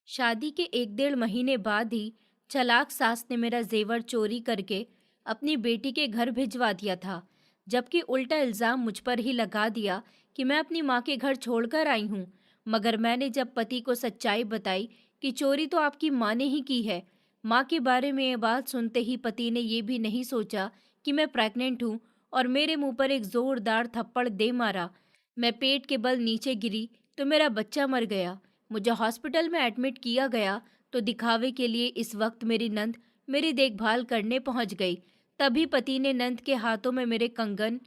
शादी के 1 डेढ़ महीने बाद ही चालाक सास ने मेरा जेवर चोरी करके अपनी बेटी के घर भिजवा दिया था। जबकि उल्टा इल्जाम मुझ पर ही लगा दिया कि मैं अपनी माँ के घर छोड़कर आई हूँ। मगर मैंने जब पति को सच्चाई बताई कि चोरी तो आपकी माँ ने ही की है, माँ के बारे में ये बात सुनते ही पति ने ये भी नहीं सोचा कि मैं प्रेग्नेंट हूँ और मेरे मुंह पर एक जोरदार थप्पड़ दे मारा। मैं पेट के बल नीचे गिरी तो मेरा बच्चा मर गया। मुझे हॉस्पिटल में एडमिट किया गया तो दिखावे के लिए इस वक्त मेरी नंद मेरी देखभाल करने पहुंच गई। तभी पति ने नंद के हाथों में मेरे कंगन।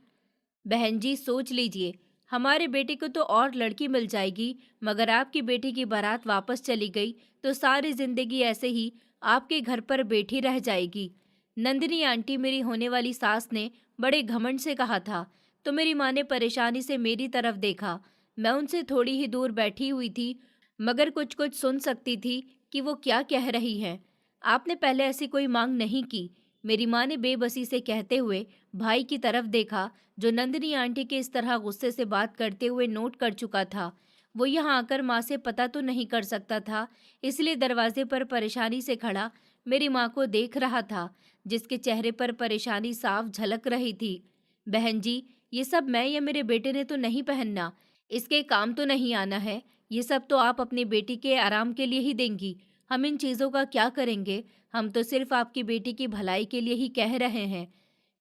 बहन जी सोच लीजिए, हमारे बेटे को तो और लड़की मिल जाएगी, मगर आपकी बेटी की बारात वापस चली गई तो सारी जिंदगी ऐसे ही आपके घर पर बैठी रह जाएगी। नंदिनी आंटी, मेरी होने वाली सास ने बड़े घमंड से कहा था। तो मेरी माँ ने परेशानी से मेरी तरफ देखा। मैं उनसे थोड़ी ही दूर बैठी हुई थी, मगर कुछ कुछ सुन सकती थी कि वो क्या कह रही हैं। आपने पहले ऐसी कोई मांग नहीं की, मेरी माँ ने बेबसी से कहते हुए भाई की तरफ देखा, जो नंदिनी आंटी के इस तरह गुस्से से बात करते हुए नोट कर चुका था। वो यहाँ आकर माँ से पता तो नहीं कर सकता था, इसलिए दरवाजे पर परेशानी से खड़ा मेरी माँ को देख रहा था, जिसके चेहरे पर परेशानी साफ झलक रही थी। बहन जी, ये सब मैं या मेरे बेटे ने तो नहीं पहनना, इसके काम तो नहीं आना है। ये सब तो आप अपनी बेटी के आराम के लिए ही देंगी। हम इन चीज़ों का क्या करेंगे? हम तो सिर्फ आपकी बेटी की भलाई के लिए ही कह रहे हैं।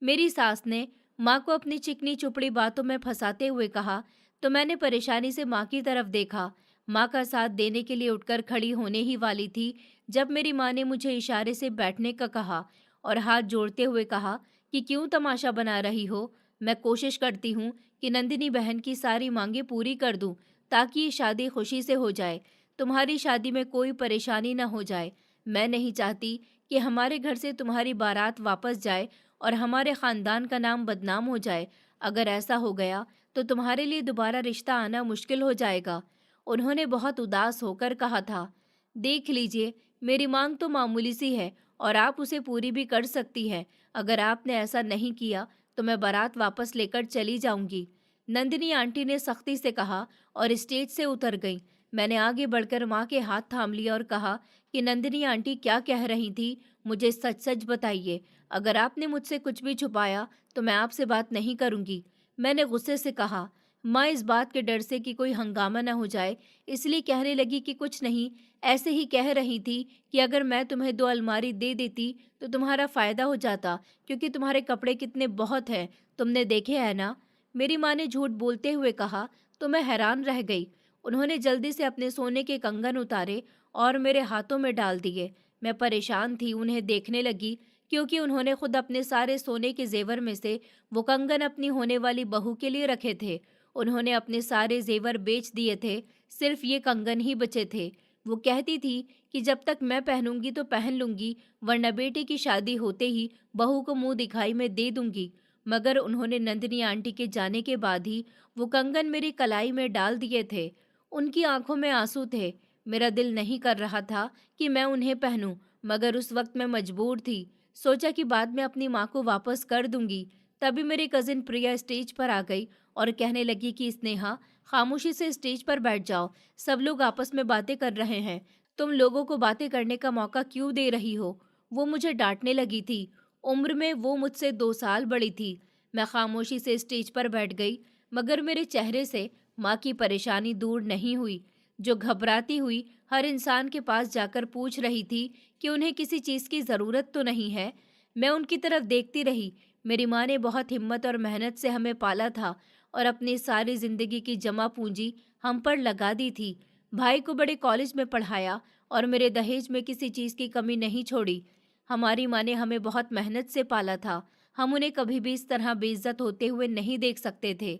मेरी सास ने माँ को अपनी चिकनी चुपड़ी बातों में फंसाते हुए कहा। तो मैंने परेशानी से माँ की तरफ देखा। माँ का साथ देने के लिए उठकर खड़ी होने ही वाली थी, जब मेरी माँ ने मुझे इशारे से बैठने का कहा और हाथ जोड़ते हुए कहा कि क्यों तमाशा बना रही हो? मैं कोशिश करती हूँ कि नंदिनी बहन की सारी मांगे पूरी कर दूँ, ताकि ये शादी खुशी से हो जाए। तुम्हारी शादी में कोई परेशानी न हो जाए। मैं नहीं चाहती कि हमारे घर से तुम्हारी बारात वापस जाए और हमारे खानदान का नाम बदनाम हो जाए। अगर ऐसा हो गया तो तुम्हारे लिए दोबारा रिश्ता आना मुश्किल हो जाएगा। उन्होंने बहुत उदास होकर कहा था। देख लीजिए, मेरी मांग तो मामूली सी है और आप उसे पूरी भी कर सकती हैं। अगर आपने ऐसा नहीं किया तो मैं बारात वापस लेकर चली जाऊंगी, नंदिनी आंटी ने सख्ती से कहा और स्टेज से उतर गई। मैंने आगे बढ़कर माँ के हाथ थाम लिया और कहा कि नंदिनी आंटी क्या कह रही थी, मुझे सच सच बताइए। अगर आपने मुझसे कुछ भी छुपाया तो मैं आपसे बात नहीं करूंगी। मैंने गुस्से से कहा। माँ इस बात के डर से कि कोई हंगामा न हो जाए, इसलिए कहने लगी कि कुछ नहीं, ऐसे ही कह रही थी कि अगर मैं तुम्हें 2 अलमारी दे देती तो तुम्हारा फायदा हो जाता, क्योंकि तुम्हारे कपड़े कितने बहुत हैं, तुमने देखे है ना। मेरी माँ ने झूठ बोलते हुए कहा। तो मैं हैरान रह गई। उन्होंने जल्दी से अपने सोने के कंगन उतारे और मेरे हाथों में डाल दिए। मैं परेशान थी उन्हें देखने लगी, क्योंकि उन्होंने खुद अपने सारे सोने के जेवर में से वो कंगन अपनी होने वाली बहू के लिए रखे थे। उन्होंने अपने सारे जेवर बेच दिए थे, सिर्फ ये कंगन ही बचे थे। वो कहती थी कि जब तक मैं पहनूंगी तो पहन लूंगी, वरना बेटे की शादी होते ही बहू को मुंह दिखाई में दे दूंगी। मगर उन्होंने नंदिनी आंटी के जाने के बाद ही वो कंगन मेरी कलाई में डाल दिए थे। उनकी आंखों में आंसू थे। मेरा दिल नहीं कर रहा था कि मैं उन्हें पहनूं, मगर उस वक्त मैं मजबूर थी। सोचा कि बाद में अपनी माँ को वापस कर दूंगी। तभी मेरी कजिन प्रिया स्टेज पर आ गई और कहने लगी कि स्नेहा, खामोशी से स्टेज पर बैठ जाओ, सब लोग आपस में बातें कर रहे हैं, तुम लोगों को बातें करने का मौका क्यों दे रही हो। वो मुझे डांटने लगी थी। उम्र में वो मुझसे 2 साल बड़ी थी। मैं खामोशी से स्टेज पर बैठ गई, मगर मेरे चेहरे से माँ की परेशानी दूर नहीं हुई, जो घबराती हुई हर इंसान के पास जाकर पूछ रही थी कि उन्हें किसी चीज़ की ज़रूरत तो नहीं है। मैं उनकी तरफ देखती रही। मेरी माँ ने बहुत हिम्मत और मेहनत से हमें पाला था और अपनी सारी ज़िंदगी की जमा पूंजी हम पर लगा दी थी। भाई को बड़े कॉलेज में पढ़ाया और मेरे दहेज में किसी चीज़ की कमी नहीं छोड़ी। हमारी माँ ने हमें बहुत मेहनत से पाला था। हम उन्हें कभी भी इस तरह बेइज्जत होते हुए नहीं देख सकते थे।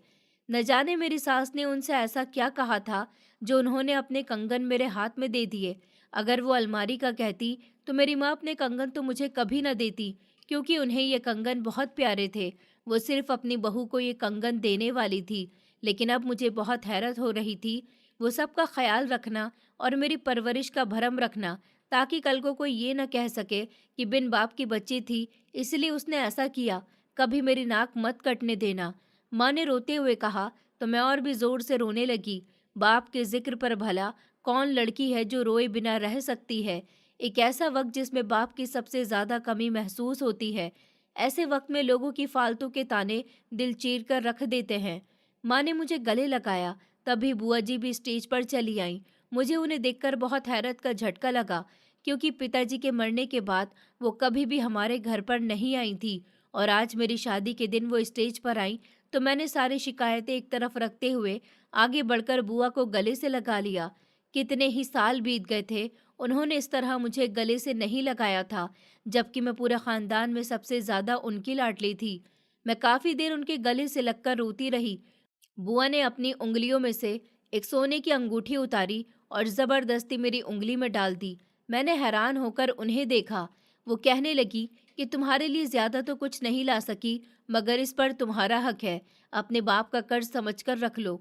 न जाने मेरी सास ने उनसे ऐसा क्या कहा था जो उन्होंने अपने कंगन मेरे हाथ में दे दिए। अगर वो अलमारी का कहती तो मेरी माँ अपने कंगन तो मुझे कभी न देती, क्योंकि उन्हें ये कंगन बहुत प्यारे थे। वो सिर्फ अपनी बहू को ये कंगन देने वाली थी। लेकिन अब मुझे बहुत हैरत हो रही थी। वो सबका ख्याल रखना और मेरी परवरिश का भरम रखना, ताकि कल को कोई ये न कह सके कि बिन बाप की बच्ची थी, इसलिए उसने ऐसा किया। कभी मेरी नाक मत कटने देना। माँ ने रोते हुए कहा तो मैं और भी जोर से रोने लगी। बाप के जिक्र पर भला कौन लड़की है जो रोए बिना रह सकती है? एक ऐसा वक्त जिसमें बाप की सबसे ज्यादा कमी महसूस होती है। ऐसे वक्त में लोगों की फालतू के ताने दिल चीर कर रख देते हैं। माँ ने मुझे गले लगाया। तभी बुआ जी भी स्टेज पर चली आईं। मुझे उन्हें देखकर बहुत हैरत का झटका लगा, क्योंकि पिताजी के मरने के बाद वो कभी भी हमारे घर पर नहीं आई थी, और आज मेरी शादी के दिन वो स्टेज पर आई तो मैंने सारी शिकायतें एक तरफ रखते हुए आगे बढ़कर बुआ को गले से लगा लिया। कितने ही साल बीत गए थे, उन्होंने इस तरह मुझे गले से नहीं लगाया था, जबकि मैं पूरे खानदान में सबसे ज्यादा उनकी लाडली थी। मैं काफी देर उनके गले से लगकर रोती रही। बुआ ने अपनी उंगलियों में से एक सोने की अंगूठी उतारी और जबरदस्ती मेरी उंगली में डाल दी। मैंने हैरान होकर उन्हें देखा। वो कहने लगी कि तुम्हारे लिए ज्यादा तो कुछ नहीं ला सकी, मगर इस पर तुम्हारा हक है। अपने बाप का कर्ज समझकर रख लो।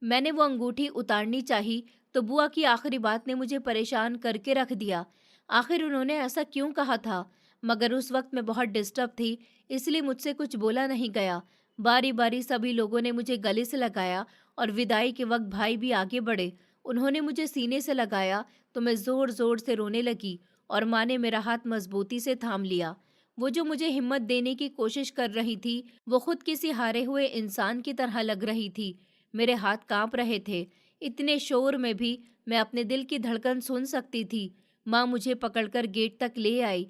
मैंने वो अंगूठी उतारनी चाही तो बुआ की आखिरी बात ने मुझे परेशान करके रख दिया। आखिर उन्होंने ऐसा क्यों कहा था? मगर उस वक्त मैं बहुत डिस्टर्ब थी, इसलिए मुझसे कुछ बोला नहीं गया। बारी बारी सभी लोगों ने मुझे गले से लगाया और विदाई के वक्त भाई भी आगे बढ़े। उन्होंने मुझे सीने से लगाया तो मैं जोर जोर से रोने लगी और माँ ने मेरा हाथ मजबूती से थाम लिया। वो जो मुझे हिम्मत देने की कोशिश कर रही थी, वो खुद किसी हारे हुए इंसान की तरह लग रही थी। मेरे हाथ कांप रहे थे। इतने शोर में भी मैं अपने दिल की धड़कन सुन सकती थी। माँ मुझे पकड़कर गेट तक ले आई।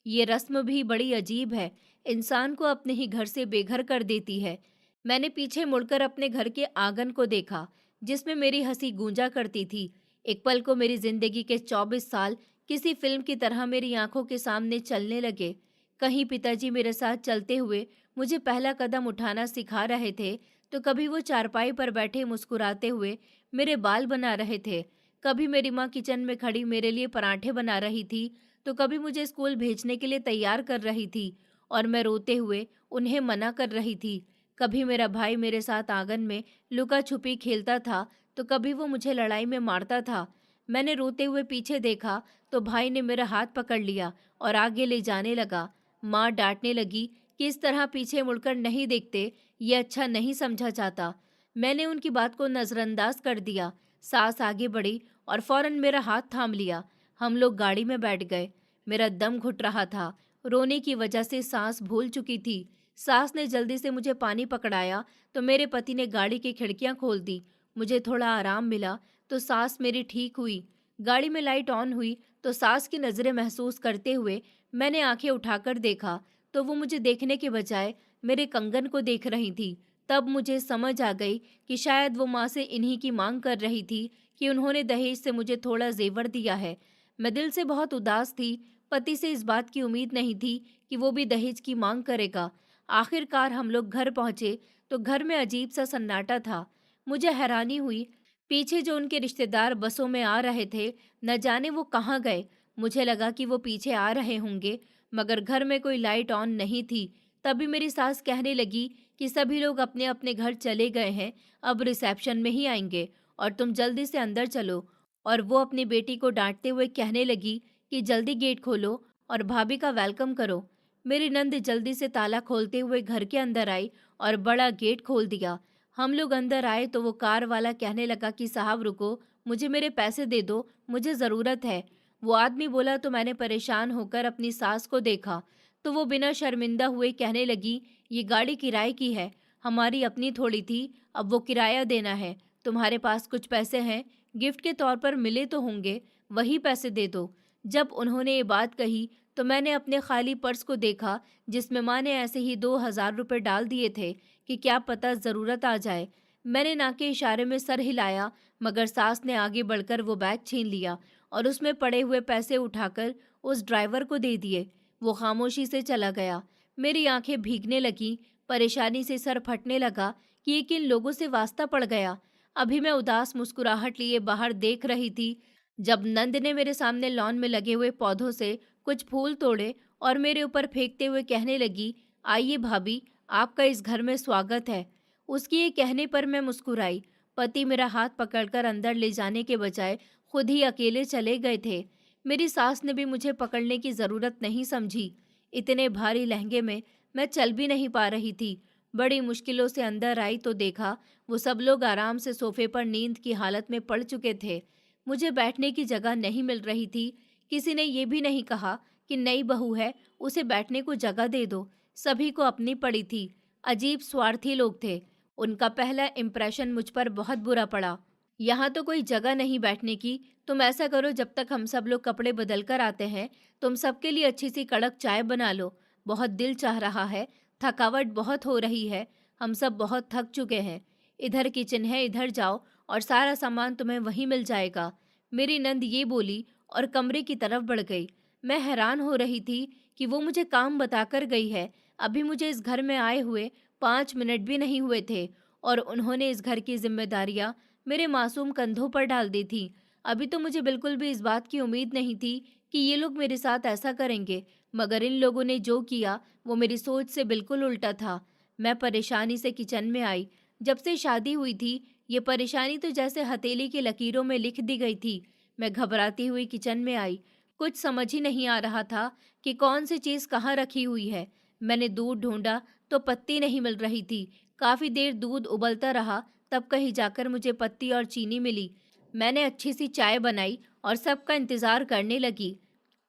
ये रस्म भी बड़ी अजीब है, इंसान को अपने ही घर से बेघर कर देती है। मैंने पीछे मुड़कर अपने घर के आंगन को देखा, जिसमें मेरी हंसी गूंजा करती थी। एक पल को मेरी जिंदगी के 24 साल किसी फिल्म की तरह मेरी आंखों के सामने चलने लगे। कहीं पिताजी मेरे साथ चलते हुए मुझे पहला कदम उठाना सिखा रहे थे, तो कभी वो चारपाई पर बैठे मुस्कुराते हुए मेरे बाल बना रहे थे। कभी मेरी माँ किचन में खड़ी मेरे लिए पराठे बना रही थी, तो कभी मुझे स्कूल भेजने के लिए तैयार कर रही थी और मैं रोते हुए उन्हें मना कर रही थी। कभी मेरा भाई मेरे साथ आंगन में लुका छुपी खेलता था, तो कभी वो मुझे लड़ाई में मारता था। मैंने रोते हुए पीछे देखा तो भाई ने मेरा हाथ पकड़ लिया और आगे ले जाने लगा। माँ डांटने लगी कि इस तरह पीछे मुड़कर नहीं देखते, ये अच्छा नहीं समझा जाता। मैंने उनकी बात को नजरअंदाज कर दिया। सास आगे बढ़ी और फौरन मेरा हाथ थाम लिया। हम लोग गाड़ी में बैठ गए। मेरा दम घुट रहा था, रोने की वजह से सांस भूल चुकी थी। सास ने जल्दी से मुझे पानी पकड़ाया तो मेरे पति ने गाड़ी की खिड़कियां खोल दी। मुझे थोड़ा आराम मिला तो सांस मेरी ठीक हुई। गाड़ी में लाइट ऑन हुई तो सास की नज़रें महसूस करते हुए मैंने आंखें उठाकर देखा तो वो मुझे देखने के बजाय मेरे कंगन को देख रही थी। तब मुझे समझ आ गई कि शायद वो माँ से इन्हीं की मांग कर रही थी कि उन्होंने दहेज से मुझे थोड़ा जेवर दिया है। मैं दिल से बहुत उदास थी। पति से इस बात की उम्मीद नहीं थी कि वो भी दहेज की मांग करेगा। आखिरकार हम लोग घर पहुंचे तो घर में अजीब सा सन्नाटा था। मुझे हैरानी हुई, पीछे जो उनके रिश्तेदार बसों में आ रहे थे, न जाने वो कहाँ गए। मुझे लगा कि वो पीछे आ रहे होंगे, मगर घर में कोई लाइट ऑन नहीं थी। तभी मेरी सास कहने लगी कि सभी लोग अपने अपने घर चले गए हैं, अब रिसेप्शन में ही आएंगे और तुम जल्दी से अंदर चलो। और वो अपनी बेटी को डांटते हुए कहने लगी कि जल्दी गेट खोलो और भाभी का वेलकम करो। मेरी नंद जल्दी से ताला खोलते हुए घर के अंदर आई और बड़ा गेट खोल दिया। हम लोग अंदर आए तो वो कार वाला कहने लगा कि साहब रुको, मुझे मेरे पैसे दे दो, मुझे ज़रूरत है। वो आदमी बोला तो मैंने परेशान होकर अपनी सास को देखा तो वो बिना शर्मिंदा हुए कहने लगी, ये गाड़ी किराए की है, हमारी अपनी थोड़ी थी, अब वो किराया देना है। तुम्हारे पास कुछ पैसे हैं, गिफ्ट के तौर पर मिले तो होंगे, वही पैसे दे दो। जब उन्होंने ये बात कही तो मैंने अपने खाली पर्स को देखा, जिसमें माँ ने ऐसे ही 2,000 रुपये डाल दिए थे कि क्या पता ज़रूरत आ जाए। मैंने ना के इशारे में सर हिलाया, मगर सास ने आगे बढ़कर वो बैग छीन लिया और उसमें पड़े हुए पैसे उठाकर उस ड्राइवर को दे दिए। वो खामोशी से चला गया। मेरी आंखें भीगने लगीं, परेशानी से सर फटने लगा कि ये किन लोगों से वास्ता पड़ गया। अभी मैं उदास मुस्कुराहट लिए बाहर देख रही थी, जब नंद ने मेरे सामने लॉन में लगे हुए पौधों से कुछ फूल तोड़े और मेरे ऊपर फेंकते हुए कहने लगी, आइए भाभी, आपका इस घर में स्वागत है। उसकी ये कहने पर मैं मुस्कुराई। पति मेरा हाथ पकड़कर अंदर ले जाने के बजाय खुद ही अकेले चले गए थे। मेरी सास ने भी मुझे पकड़ने की जरूरत नहीं समझी। इतने भारी लहंगे में मैं चल भी नहीं पा रही थी। बड़ी मुश्किलों से अंदर आई तो देखा वो सब लोग आराम से सोफे पर नींद की हालत में पड़ चुके थे। मुझे बैठने की जगह नहीं मिल रही थी। किसी ने ये भी नहीं कहा कि नई बहू है, उसे बैठने को जगह दे दो। सभी को अपनी पड़ी थी। अजीब स्वार्थी लोग थे। उनका पहला इम्प्रेशन मुझ पर बहुत बुरा पड़ा। यहाँ तो कोई जगह नहीं बैठने की। तुम ऐसा करो, जब तक हम सब लोग कपड़े बदल कर आते हैं, तुम सबके लिए अच्छी सी कड़क चाय बना लो। बहुत दिल चाह रहा है, थकावट बहुत हो रही है, हम सब बहुत थक चुके हैं। इधर किचन है, इधर जाओ और सारा सामान तुम्हें वहीं मिल जाएगा। मेरी नंद ये बोली और कमरे की तरफ बढ़ गई। मैं हैरान हो रही थी कि वो मुझे काम बताकर गई है। अभी मुझे इस घर में आए हुए 5 मिनट भी नहीं हुए थे और उन्होंने इस घर की जिम्मेदारियां मेरे मासूम कंधों पर डाल दी थी। अभी तो मुझे बिल्कुल भी इस बात की उम्मीद नहीं थी कि ये लोग मेरे साथ ऐसा करेंगे, मगर इन लोगों ने जो किया वो मेरी सोच से बिल्कुल उल्टा था। मैं परेशानी से किचन में आई। जब से शादी हुई थी, ये परेशानी तो जैसे हथेली की लकीरों में लिख दी गई थी। मैं घबराती हुई किचन में आई। कुछ समझ ही नहीं आ रहा था कि कौन सी चीज़ कहाँ रखी हुई है। मैंने दूध ढूंढा तो पत्ती नहीं मिल रही थी। काफ़ी देर दूध उबलता रहा, तब कहीं जाकर मुझे पत्ती और चीनी मिली। मैंने अच्छी सी चाय बनाई और सबका इंतज़ार करने लगी।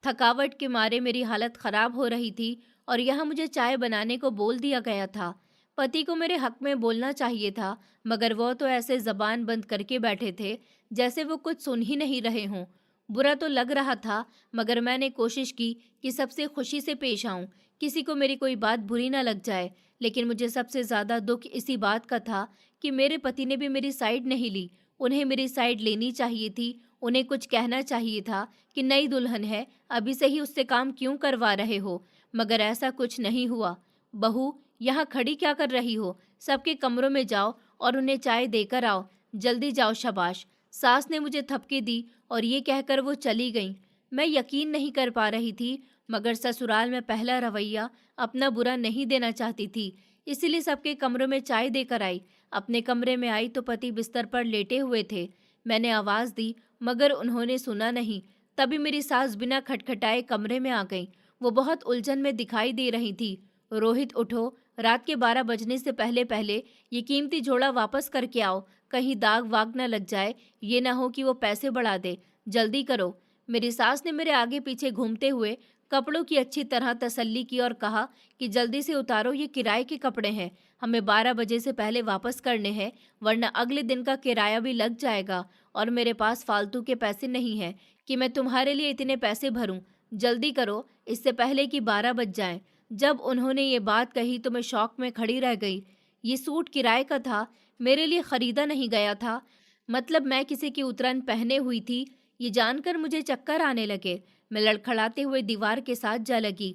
थकावट के मारे मेरी हालत ख़राब हो रही थी और यहाँ मुझे चाय बनाने को बोल दिया गया था। पति को मेरे हक में बोलना चाहिए था, मगर वो तो ऐसे ज़बान बंद करके बैठे थे जैसे वो कुछ सुन ही नहीं रहे हों। बुरा तो लग रहा था, मगर मैंने कोशिश की कि सबसे खुशी से पेश आऊं, किसी को मेरी कोई बात बुरी ना लग जाए। लेकिन मुझे सबसे ज़्यादा दुख इसी बात का था कि मेरे पति ने भी मेरी साइड नहीं ली। उन्हें मेरी साइड लेनी चाहिए थी। उन्हें कुछ कहना चाहिए था कि नई दुल्हन है, अभी से ही उससे काम क्यों करवा रहे हो, मगर ऐसा कुछ नहीं हुआ। बहू, यहाँ खड़ी क्या कर रही हो? सबके कमरों में जाओ और उन्हें चाय देकर आओ। जल्दी जाओ, शाबाश। सास ने मुझे थपकी दी और ये कहकर वो चली गईं। मैं यकीन नहीं कर पा रही थी, मगर ससुराल में पहला रवैया अपना बुरा नहीं देना चाहती थी, इसीलिए सबके कमरों में चाय देकर आई। अपने कमरे में आई तो पति बिस्तर पर लेटे हुए थे। मैंने आवाज़ दी, मगर उन्होंने सुना नहीं। तभी मेरी सास बिना खटखटाए कमरे में आ गई। वो बहुत उलझन में दिखाई दे रही थी। रोहित, उठो, रात के 12 बजने से पहले पहले ये कीमती झोला वापस करके आओ, कहीं दाग वाग न लग जाए, ये ना हो कि वो पैसे बढ़ा दे। जल्दी करो। मेरी सास ने मेरे आगे पीछे घूमते हुए कपड़ों की अच्छी तरह तसल्ली की और कहा कि जल्दी से उतारो, ये किराए के कपड़े हैं, हमें 12 बजे से पहले वापस करने हैं, वरना अगले दिन का किराया भी लग जाएगा और मेरे पास फालतू के पैसे नहीं हैं कि मैं तुम्हारे लिए इतने पैसे भरूं। जल्दी करो, इससे पहले कि 12 बज जाएं। जब उन्होंने ये बात कही तो मैं शॉक में खड़ी रह गई। ये सूट किराए का था, मेरे लिए खरीदा नहीं गया था। मतलब मैं किसी की उतरन पहने हुई थी। ये जानकर मुझे चक्कर आने लगे। मैं लड़खड़ाते हुए दीवार के साथ जा लगी।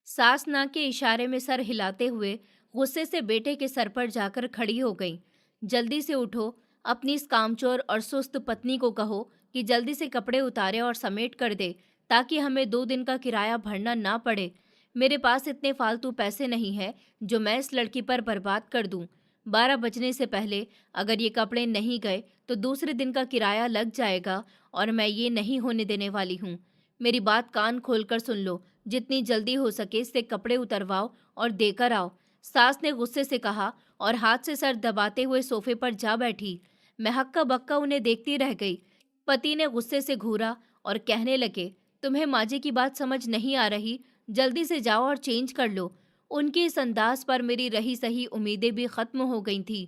सास ना के इशारे में सर हिलाते हुए गुस्से से बेटे के सर पर जाकर खड़ी हो गई। जल्दी से उठो, अपनी इस कामचोर और सुस्त पत्नी को कहो कि जल्दी से कपड़े उतारे और समेट कर दे, ताकि हमें 2 दिन का किराया भरना ना पड़े। मेरे पास इतने फालतू पैसे नहीं हैं जो मैं इस लड़की पर बर्बाद कर दूं। 12 बजने से पहले अगर ये कपड़े नहीं गए तो दूसरे दिन का किराया लग जाएगा और मैं ये नहीं होने देने वाली हूँ। मेरी बात कान खोलकर सुन लो, जितनी जल्दी हो सके इससे कपड़े उतरवाओ और देकर आओ। सास ने गुस्से से कहा और हाथ से सर दबाते हुए सोफे पर जा बैठी। मैं हक्का बक्का उन्हें देखती रह गई। पति ने गुस्से से घूरा और कहने लगे, तुम्हें माँ जी की बात समझ नहीं आ रही? जल्दी से जाओ और चेंज कर लो। उनके इस अंदाज पर मेरी रही सही उम्मीदें भी खत्म हो गई थी।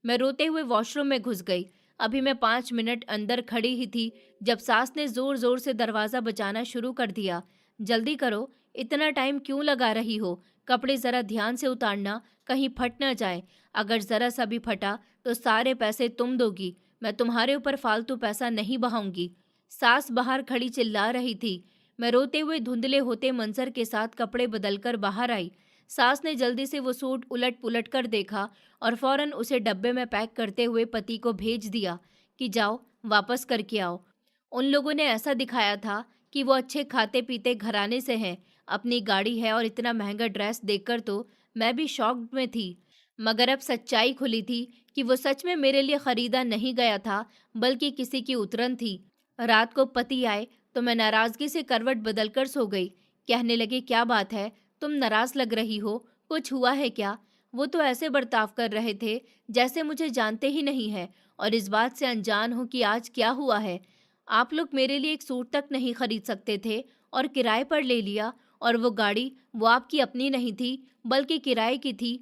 मैं रोते हुए वॉशरूम में घुस गई। अभी मैं 5 मिनट अंदर खड़ी ही थी जब सास ने जोर जोर से दरवाज़ा बजाना शुरू कर दिया। जल्दी करो, इतना टाइम क्यों लगा रही हो? कपड़े ज़रा ध्यान से उतारना, कहीं फट ना जाए। अगर ज़रा सा भी फटा तो सारे पैसे तुम दोगी। मैं तुम्हारे ऊपर फालतू पैसा नहीं बहाऊंगी। सास बाहर खड़ी चिल्ला रही थी। मैं रोते हुए धुंधले होते मंजर के साथ कपड़े बदलकर बाहर आई। सास ने जल्दी से वो सूट उलट पुलट कर देखा और फौरन उसे डब्बे में पैक करते हुए पति को भेज दिया कि जाओ वापस करके आओ। उन लोगों ने ऐसा दिखाया था कि वो अच्छे खाते पीते घराने से हैं, अपनी गाड़ी है और इतना महंगा ड्रेस देखकर तो मैं भी शॉक्ड में थी। मगर अब सच्चाई खुली थी कि वो सच में मेरे लिए खरीदा नहीं गया था, बल्कि किसी की उतरन थी। रात को पति आए तो मैं नाराजगी से करवट बदलकर सो गई। कहने लगे, क्या बात है, तुम नाराज लग रही हो, कुछ हुआ है क्या? वो तो ऐसे बर्ताव कर रहे थे जैसे मुझे जानते ही नहीं है और इस बात से अनजान हो कि आज क्या हुआ है। आप लोग मेरे लिए एक सूट तक नहीं खरीद सकते थे और किराए पर ले लिया। और वो गाड़ी, वो आपकी अपनी नहीं थी, बल्कि किराए की थी।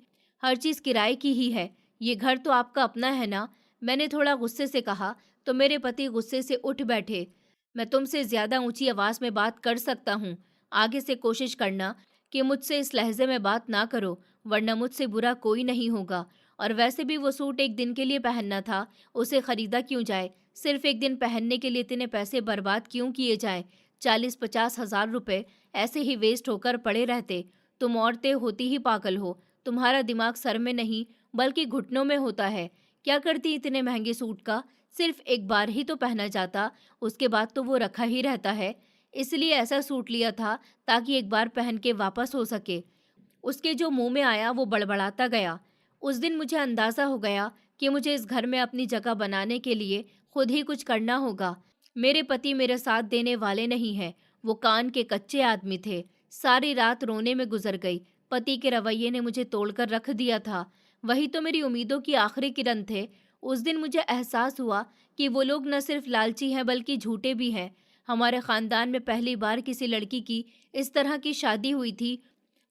हर चीज़ किराए की ही है। ये घर तो आपका अपना है ना? मैंने थोड़ा गुस्से से कहा, तो मेरे पति गुस्से से उठ बैठे। मैं तुमसे ज़्यादा ऊंची आवाज़ में बात कर सकता हूँ। आगे से कोशिश करना कि मुझसे इस लहजे में बात ना करो, वरना मुझसे बुरा कोई नहीं होगा। और वैसे भी वो सूट एक दिन के लिए पहनना था, उसे खरीदा क्यों जाए? सिर्फ एक दिन पहनने के लिए इतने पैसे बर्बाद क्यों किए जाएं? 40-50 हज़ार रुपए ऐसे ही वेस्ट होकर पड़े रहते। तुम औरतें होती ही पागल हो। तुम्हारा दिमाग सर में नहीं, बल्कि घुटनों में होता है। क्या करती इतने महंगे सूट का? सिर्फ एक बार ही तो पहना जाता, उसके बाद तो वो रखा ही रहता है। इसलिए ऐसा सूट लिया था ताकि एक बार पहन के वापस हो सके। उसके जो मुंह में आया वो बड़बड़ाता गया। उस दिन मुझे अंदाजा हो गया कि मुझे इस घर में अपनी जगह बनाने के लिए खुद ही कुछ करना होगा। मेरे पति मेरे साथ देने वाले नहीं हैं। वो कान के कच्चे आदमी थे। सारी रात रोने में गुजर गई। पति के रवैये ने मुझे तोड़कर रख दिया था। वही तो मेरी उम्मीदों की आखिरी किरण थे। उस दिन मुझे एहसास हुआ कि वो लोग न सिर्फ लालची हैं बल्कि झूठे भी हैं। हमारे खानदान में पहली बार किसी लड़की की इस तरह की शादी हुई थी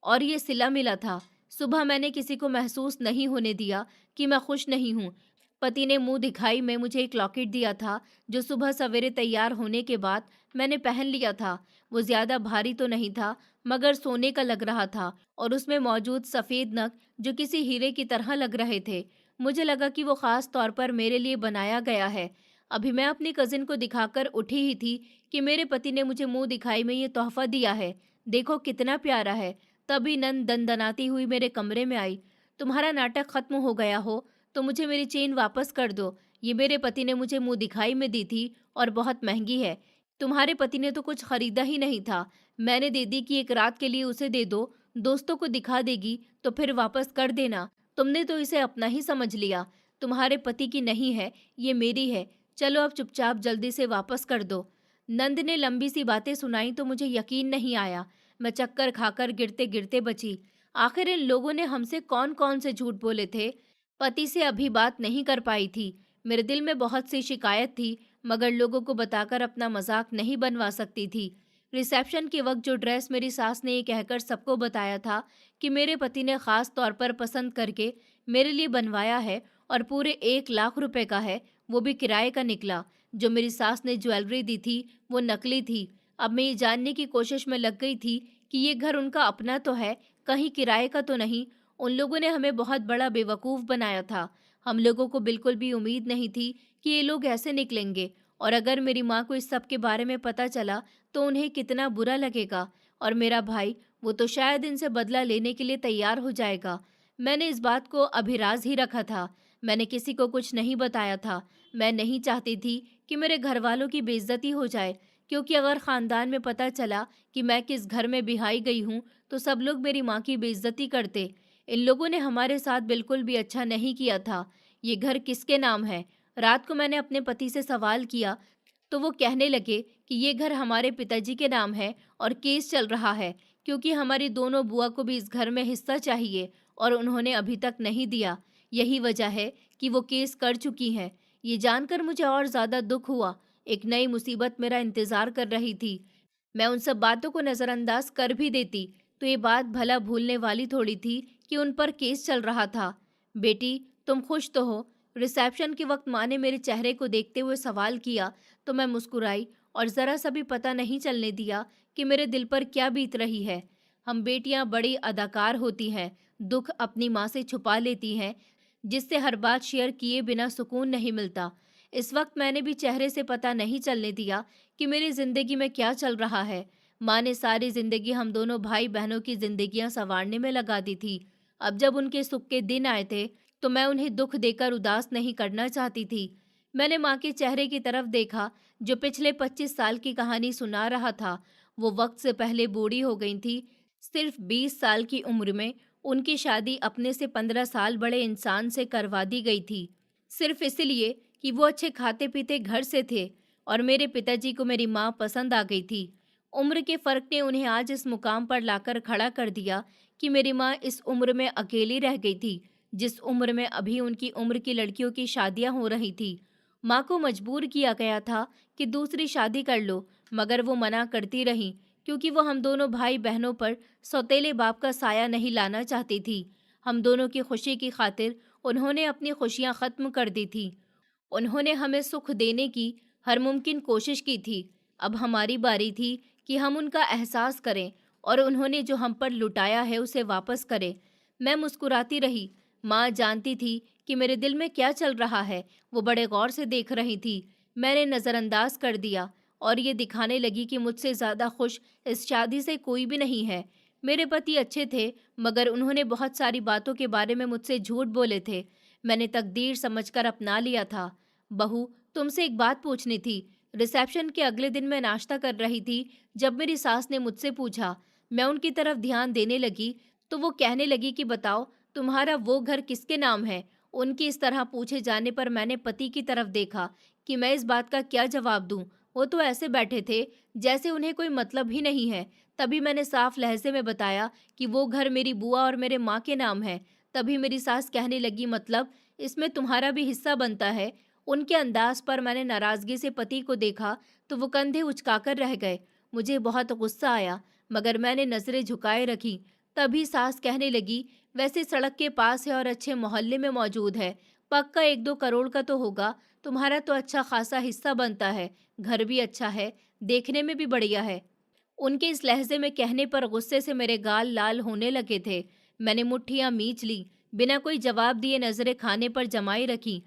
और ये सिला मिला था। सुबह मैंने किसी को महसूस नहीं होने दिया कि मैं खुश नहीं हूँ। पति ने मुंह दिखाई में मुझे एक लॉकेट दिया था, जो सुबह सवेरे तैयार होने के बाद मैंने पहन लिया था। वो ज्यादा भारी तो नहीं था, मगर सोने का लग रहा था और उसमें मौजूद सफेद नग जो किसी हीरे की तरह लग रहे थे। मुझे लगा कि वो खास तौर पर मेरे लिए बनाया गया है। अभी मैं अपनी कजिन को दिखाकर उठी ही थी कि मेरे पति ने मुझे मुंह दिखाई में ये तोहफा दिया है। देखो कितना प्यारा है। तभी नंद दनदनाती हुई मेरे कमरे में आई। तुम्हारा नाटक खत्म हो गया हो तो मुझे मेरी चेन वापस कर दो। ये मेरे पति ने मुझे मुंह दिखाई में दी थी और बहुत महंगी है। तुम्हारे पति ने तो कुछ खरीदा ही नहीं था। मैंने दे दी कि एक रात के लिए उसे दे दो, दोस्तों को दिखा देगी तो फिर वापस कर देना। तुमने तो इसे अपना ही समझ लिया। तुम्हारे पति की नहीं है, ये मेरी है। चलो अब चुपचाप जल्दी से वापस कर दो। नंद ने लंबी सी बातें सुनाई तो मुझे यकीन नहीं आया। मैं चक्कर खाकर गिरते गिरते बची। आखिर इन लोगों ने हमसे कौन कौन से झूठ बोले थे? पति से अभी बात नहीं कर पाई थी। मेरे दिल में बहुत सी शिकायत थी, मगर लोगों को बताकर अपना मजाक नहीं बनवा सकती थी। रिसेप्शन के वक्त जो ड्रेस मेरी सास ने ये कहकर सबको बताया था कि मेरे पति ने खास तौर पर पसंद करके मेरे लिए बनवाया है और पूरे 1 लाख रुपए का है, वो भी किराए का निकला। जो मेरी सास ने ज्वेलरी दी थी वो नकली थी। अब मैं ये जानने की कोशिश में लग गई थी कि ये घर उनका अपना तो है, कहीं किराए का तो नहीं। उन लोगों ने हमें बहुत बड़ा बेवकूफ़ बनाया था। हम लोगों को बिल्कुल भी उम्मीद नहीं थी कि ये लोग ऐसे निकलेंगे। और अगर मेरी माँ को इस सब के बारे में पता चला तो उन्हें कितना बुरा लगेगा। और मेरा भाई, वो तो शायद इनसे बदला लेने के लिए तैयार हो जाएगा। मैंने इस बात को अभिराज ही रखा था। मैंने किसी को कुछ नहीं बताया था। मैं नहीं चाहती थी कि मेरे घर वालों की बेइज्जती हो जाए, क्योंकि अगर खानदान में पता चला कि मैं किस घर में बिहाई गई हूँ तो सब लोग मेरी माँ की बेइज्जती करते। इन लोगों ने हमारे साथ बिल्कुल भी अच्छा नहीं किया था। ये घर किसके नाम है? रात को मैंने अपने पति से सवाल किया तो वो कहने लगे कि ये घर हमारे पिताजी के नाम है और केस चल रहा है, क्योंकि हमारी दोनों बुआ को भी इस घर में हिस्सा चाहिए और उन्होंने अभी तक नहीं दिया। यही वजह है कि वो केस कर चुकी हैं। ये जानकर मुझे और ज़्यादा दुख हुआ। एक नई मुसीबत मेरा इंतज़ार कर रही थी। मैं उन सब बातों को नज़रअंदाज कर भी देती तो ये बात भला भूलने वाली थोड़ी थी कि उन पर केस चल रहा था। बेटी, तुम खुश तो हो? रिसेप्शन के वक्त माँ ने मेरे चेहरे को देखते हुए सवाल किया तो मैं मुस्कुराई और ज़रा सा भी पता नहीं चलने दिया कि मेरे दिल पर क्या बीत रही है। हम बेटियां बड़ी अदाकार होती हैं, दुख अपनी माँ से छुपा लेती हैं, जिससे हर बात शेयर किए बिना सुकून नहीं मिलता। इस वक्त मैंने भी चेहरे से पता नहीं चलने दिया कि मेरी जिंदगी में क्या चल रहा है। माँ ने सारी जिंदगी हम दोनों भाई बहनों की जिंदगियां संवारने में लगा दी थी। अब जब उनके सुख के दिन आए थे तो मैं उन्हें दुख देकर उदास नहीं करना चाहती थी। मैंने माँ के चेहरे की तरफ देखा, जो पिछले 25 साल की कहानी सुना रहा था। वो वक्त से पहले बूढ़ी हो गई थी। सिर्फ 20 साल की उम्र में उनकी शादी अपने से 15 साल बड़े इंसान से करवा दी गई थी, सिर्फ इसलिए कि वो अच्छे खाते पीते घर से थे और मेरे पिताजी को मेरी माँ पसंद आ गई थी। उम्र के फर्क ने उन्हें आज इस मुकाम पर लाकर खड़ा कर दिया कि मेरी माँ इस उम्र में अकेली रह गई थी, जिस उम्र में अभी उनकी उम्र की लड़कियों की शादियां हो रही थी। माँ को मजबूर किया गया था कि दूसरी शादी कर लो, मगर वो मना करती रहीं क्योंकि वो हम दोनों भाई बहनों पर सौतेले बाप का साया नहीं लाना चाहती थी। हम दोनों की खुशी की खातिर उन्होंने अपनी खुशियाँ खत्म कर दी थी। उन्होंने हमें सुख देने की हर मुमकिन कोशिश की थी। अब हमारी बारी थी कि हम उनका एहसास करें और उन्होंने जो हम पर लुटाया है उसे वापस करें। मैं मुस्कुराती रही। माँ जानती थी कि मेरे दिल में क्या चल रहा है। वो बड़े गौर से देख रही थी। मैंने नज़रअंदाज कर दिया और ये दिखाने लगी कि मुझसे ज़्यादा खुश इस शादी से कोई भी नहीं है। मेरे पति अच्छे थे, मगर उन्होंने बहुत सारी बातों के बारे में मुझसे झूठ बोले थे। मैंने तकदीर समझकर अपना लिया था। बहू, तुमसे एक बात पूछनी थी। रिसेप्शन के अगले दिन मैं नाश्ता कर रही थी जब मेरी सास ने मुझसे पूछा। मैं उनकी तरफ ध्यान देने लगी तो वो कहने लगी कि बताओ, तुम्हारा वो घर किसके नाम है। उनकी इस तरह पूछे जाने पर मैंने पति की तरफ देखा कि मैं इस बात का क्या जवाब दूं। वो तो ऐसे बैठे थे जैसे उन्हें कोई मतलब ही नहीं है। तभी मैंने साफ लहजे में बताया कि वो घर मेरी बुआ और मेरे माँ के नाम है। तभी मेरी सास कहने लगी, मतलब इसमें तुम्हारा भी हिस्सा बनता है। उनके अंदाज पर मैंने नाराजगी से पति को देखा तो वो कंधे उचकाकर रह गए। मुझे बहुत गुस्सा आया, मगर मैंने नजरें झुकाए रखी। तभी सास कहने लगी, वैसे सड़क के पास है और अच्छे मोहल्ले में मौजूद है, पक्का 1-2 करोड़ का तो होगा। तुम्हारा तो अच्छा खासा हिस्सा बनता है, घर भी अच्छा है, देखने में भी बढ़िया है। उनके इस लहजे में कहने पर गुस्से से मेरे गाल लाल होने लगे थे। मैंने मुट्ठियां मींच ली, बिना कोई जवाब दिए नजरें खाने पर जमाई रखी।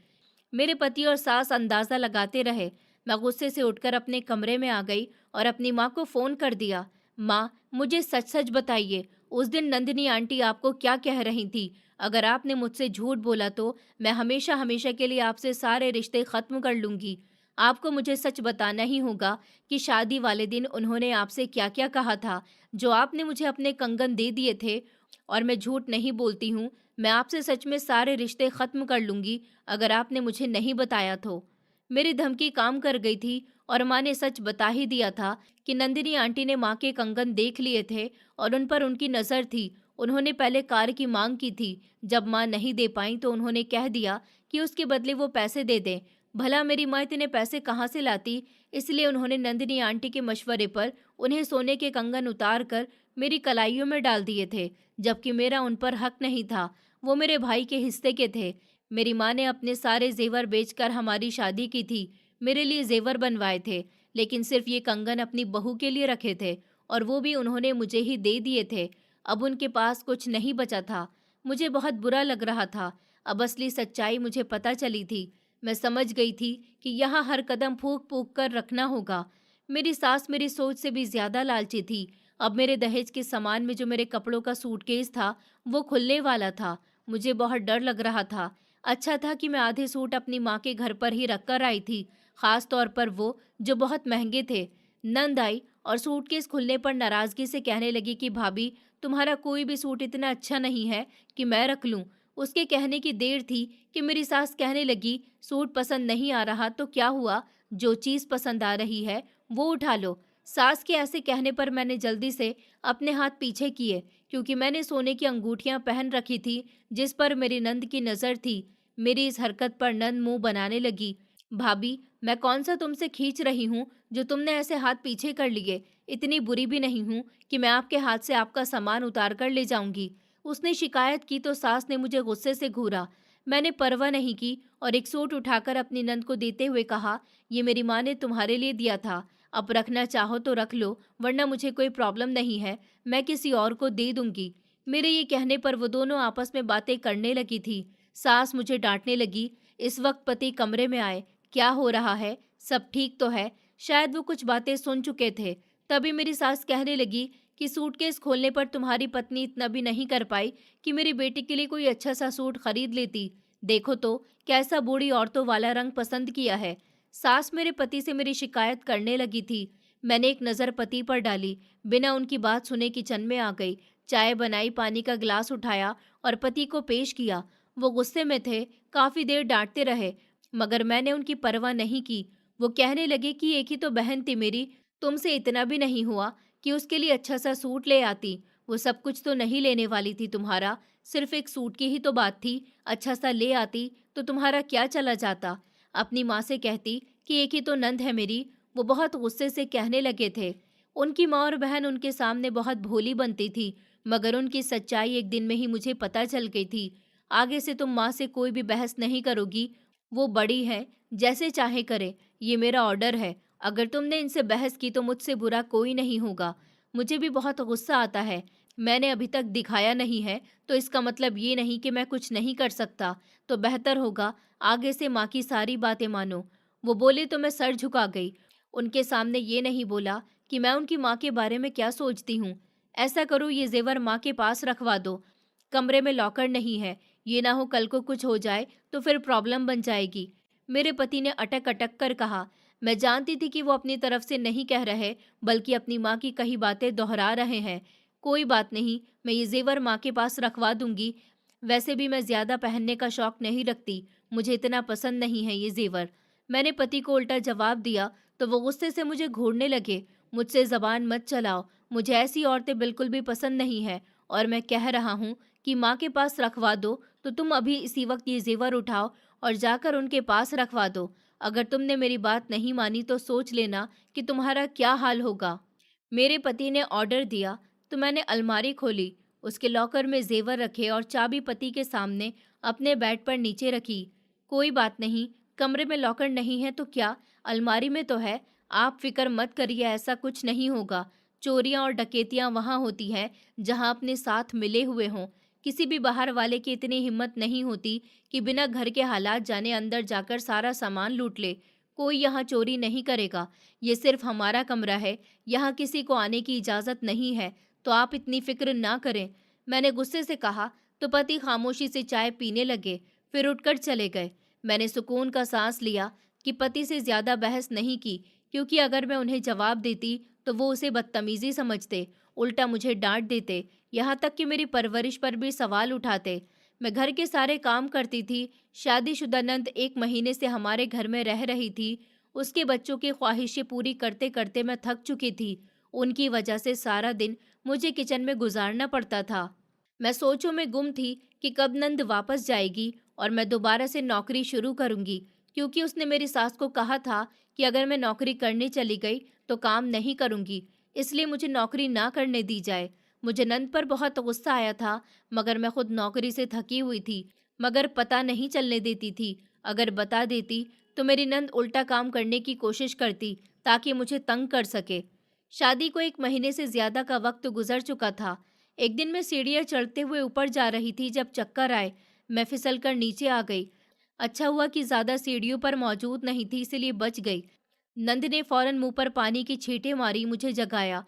मेरे पति और सास अंदाजा लगाते रहे। मैं गुस्से से उठकर अपने कमरे में आ गई और अपनी माँ को फोन कर दिया। माँ, मुझे सच सच बताइए, उस दिन नंदिनी आंटी आपको क्या कह रही थी? अगर आपने मुझसे झूठ बोला तो मैं हमेशा हमेशा के लिए आपसे सारे रिश्ते खत्म कर लूंगी। आपको मुझे सच बताना ही होगा कि शादी वाले दिन उन्होंने आपसे क्या क्या कहा था, जो आपने मुझे अपने कंगन दे दिए थे। और मैं झूठ नहीं बोलती हूँ, मैं आपसे सच में सारे रिश्ते खत्म कर लूंगी अगर आपने मुझे नहीं बताया तो। मेरी धमकी काम कर गई थी और माँ ने सच बता ही दिया था कि नंदिनी आंटी ने माँ के कंगन देख लिए थे और उन पर उनकी नज़र थी। उन्होंने पहले कार की मांग की थी। जब माँ नहीं दे पाई तो उन्होंने कह दिया कि उसके बदले वो पैसे दे दें। भला मेरी माँ इतने पैसे कहाँ से लाती? इसलिए उन्होंने नंदिनी आंटी के मशवरे पर उन्हें सोने के कंगन उतार कर मेरी कलाइयों में डाल दिए थे, जबकि मेरा उन पर हक नहीं था। वो मेरे भाई के हिस्से के थे। मेरी माँ ने अपने सारे जेवर बेचकर हमारी शादी की थी। मेरे लिए जेवर बनवाए थे, लेकिन सिर्फ ये कंगन अपनी बहू के लिए रखे थे, और वो भी उन्होंने मुझे ही दे दिए थे। अब उनके पास कुछ नहीं बचा था। मुझे बहुत बुरा लग रहा था। अब असली सच्चाई मुझे पता चली थी। मैं समझ गई थी कि यहाँ हर कदम फूंक फूंक कर रखना होगा। मेरी सास मेरी सोच से भी ज्यादा लालची थी। अब मेरे दहेज के सामान में जो मेरे कपड़ों का सूटकेस था, वो खुलने वाला था। मुझे बहुत डर लग रहा था। अच्छा था कि मैं आधे सूट अपनी माँ के घर पर ही रख कर आई थी, खास तौर पर वो जो बहुत महंगे थे। नंद आई और सूटकेस खुलने पर नाराजगी से कहने लगी कि भाभी, तुम्हारा कोई भी सूट इतना अच्छा नहीं है कि मैं रख लूं। उसके कहने की देर थी कि मेरी सास कहने लगी, सूट पसंद नहीं आ रहा तो क्या हुआ, जो चीज पसंद आ रही है वो उठा लो। सास के ऐसे कहने पर मैंने जल्दी से अपने हाथ पीछे किए, क्योंकि मैंने सोने की अंगूठियां पहन रखी थी जिस पर मेरी नंद की नजर थी। मेरी इस हरकत पर नंद मुंह बनाने लगी। भाभी, मैं कौन सा तुमसे खींच रही हूँ जो तुमने ऐसे हाथ पीछे कर लिए? इतनी बुरी भी नहीं हूँ कि मैं आपके हाथ से आपका सामान उतार कर ले जाऊंगी। उसने शिकायत की तो सास ने मुझे गुस्से से घूरा। मैंने परवाह नहीं की और एक सूट उठाकर अपनी नंद को देते हुए कहा, ये मेरी माँ ने तुम्हारे लिए दिया था। अब रखना चाहो तो रख लो, वरना मुझे कोई प्रॉब्लम नहीं है, मैं किसी और को दे दूंगी। मेरे ये कहने पर वो दोनों आपस में बातें करने लगी थी। सास मुझे डांटने लगी। इस वक्त पति कमरे में आए। क्या हो रहा है? सब ठीक तो है? शायद वो कुछ बातें सुन चुके थे। तभी मेरी सास कहने लगी कि सूटकेस खोलने पर तुम्हारी पत्नी इतना भी नहीं कर पाई कि मेरी बेटी के लिए कोई अच्छा सा सूट खरीद लेती। देखो तो कैसा बूढ़ी औरतों वाला रंग पसंद किया है। सास मेरे पति से मेरी शिकायत करने लगी थी। मैंने एक नज़र पति पर डाली, बिना उनकी बात सुने किचन में आ गई। चाय बनाई, पानी का गिलास उठाया और पति को पेश किया। वो गुस्से में थे, काफी देर डांटते रहे, मगर मैंने उनकी परवाह नहीं की। वो कहने लगे कि एक ही तो बहन थी मेरी, तुमसे इतना भी नहीं हुआ कि उसके लिए अच्छा सा सूट ले आती। वो सब कुछ तो नहीं लेने वाली थी तुम्हारा, सिर्फ एक सूट की ही तो बात थी। अच्छा सा ले आती तो तुम्हारा क्या चला जाता। अपनी माँ से कहती कि एक ही तो नंद है मेरी। वो बहुत गुस्से से कहने लगे थे। उनकी माँ और बहन उनके सामने बहुत भोली बनती थी, मगर उनकी सच्चाई एक दिन में ही मुझे पता चल गई थी। आगे से तुम माँ से कोई भी बहस नहीं करोगी। वो बड़ी है, जैसे चाहे करे, ये मेरा ऑर्डर है। अगर तुमने इनसे बहस की तो मुझसे बुरा कोई नहीं होगा। मुझे भी बहुत गुस्सा आता है। मैंने अभी तक दिखाया नहीं है, तो इसका मतलब ये नहीं कि मैं कुछ नहीं कर सकता। तो बेहतर होगा आगे से माँ की सारी बातें मानो। वो बोले तो मैं सर झुका गई। उनके सामने ये नहीं बोला कि मैं उनकी माँ के बारे में क्या सोचती हूँ। ऐसा करो, ये जेवर माँ के पास रखवा दो। कमरे में लॉकर नहीं है, ये ना हो कल को कुछ हो जाए तो फिर प्रॉब्लम बन जाएगी। मेरे पति ने अटक अटक कर कहा। मैं जानती थी कि वो अपनी तरफ से नहीं कह रहे, बल्कि अपनी माँ की कही बातें दोहरा रहे हैं। कोई बात नहीं, मैं ये जेवर माँ के पास रखवा दूंगी। वैसे भी मैं ज्यादा पहनने का शौक नहीं रखती, मुझे इतना पसंद नहीं है ये जेवर। मैंने पति को उल्टा जवाब दिया तो वो गुस्से से मुझे घूरने लगे। मुझसे जबान मत चलाओ, मुझे ऐसी औरतें बिल्कुल भी पसंद नहीं है, और मैं कह रहा हूँ कि माँ के पास रखवा दो तो तुम अभी इसी वक्त ये जेवर उठाओ और जाकर उनके पास रखवा दो। अगर तुमने मेरी बात नहीं मानी तो सोच लेना कि तुम्हारा क्या हाल होगा। मेरे पति ने ऑर्डर दिया तो मैंने अलमारी खोली, उसके लॉकर में जेवर रखे और चाबी पति के सामने अपने बेड पर नीचे रखी। कोई बात नहीं, कमरे में लॉकर नहीं है तो क्या, अलमारी में तो है। आप फिक्र मत करिए, ऐसा कुछ नहीं होगा। चोरियां और डकैतियां वहां होती हैं जहां अपने साथ मिले हुए हों। किसी भी बाहर वाले की इतनी हिम्मत नहीं होती कि बिना घर के हालात जाने अंदर जाकर सारा सामान लूट ले। कोई यहाँ चोरी नहीं करेगा। ये सिर्फ हमारा कमरा है, यहाँ किसी को आने की इजाज़त नहीं है, तो आप इतनी फिक्र ना करें। मैंने गुस्से से कहा तो पति खामोशी से चाय पीने लगे, फिर उठकर चले गए। मैंने सुकून का सांस लिया कि पति से ज़्यादा बहस नहीं की, क्योंकि अगर मैं उन्हें जवाब देती तो वो उसे बदतमीजी समझते, उल्टा मुझे डांट देते, यहाँ तक कि मेरी परवरिश पर भी सवाल उठाते। मैं घर के सारे काम करती थी। शादीशुदा नंद 1 महीने से हमारे घर में रह रही थी। उसके बच्चों की ख्वाहिशें पूरी करते करते मैं थक चुकी थी। उनकी वजह से सारा दिन मुझे किचन में गुजारना पड़ता था। मैं सोचों में गुम थी कि कब नंद वापस जाएगी और मैं दोबारा से नौकरी शुरू करूंगी, क्योंकि उसने मेरी सास को कहा था कि अगर मैं नौकरी करने चली गई तो काम नहीं करूंगी, इसलिए मुझे नौकरी ना करने दी जाए। मुझे नंद पर बहुत गुस्सा आया था, मगर मैं खुद नौकरी से थकी हुई थी, मगर पता नहीं चलने देती थी। अगर बता देती तो मेरी नंद उल्टा काम करने की कोशिश करती ताकि मुझे तंग कर सके। शादी को 1 महीने से ज्यादा का वक्त गुजर चुका था। एक दिन मैं सीढ़ियाँ चढ़ते हुए ऊपर जा रही थी जब चक्कर आए। मैं फिसल कर नीचे आ गई। अच्छा हुआ कि ज्यादा सीढ़ियों पर मौजूद नहीं थी, इसलिए बच गई। नंद ने फौरन मुंह पर पानी की छींटें मारी, मुझे जगाया।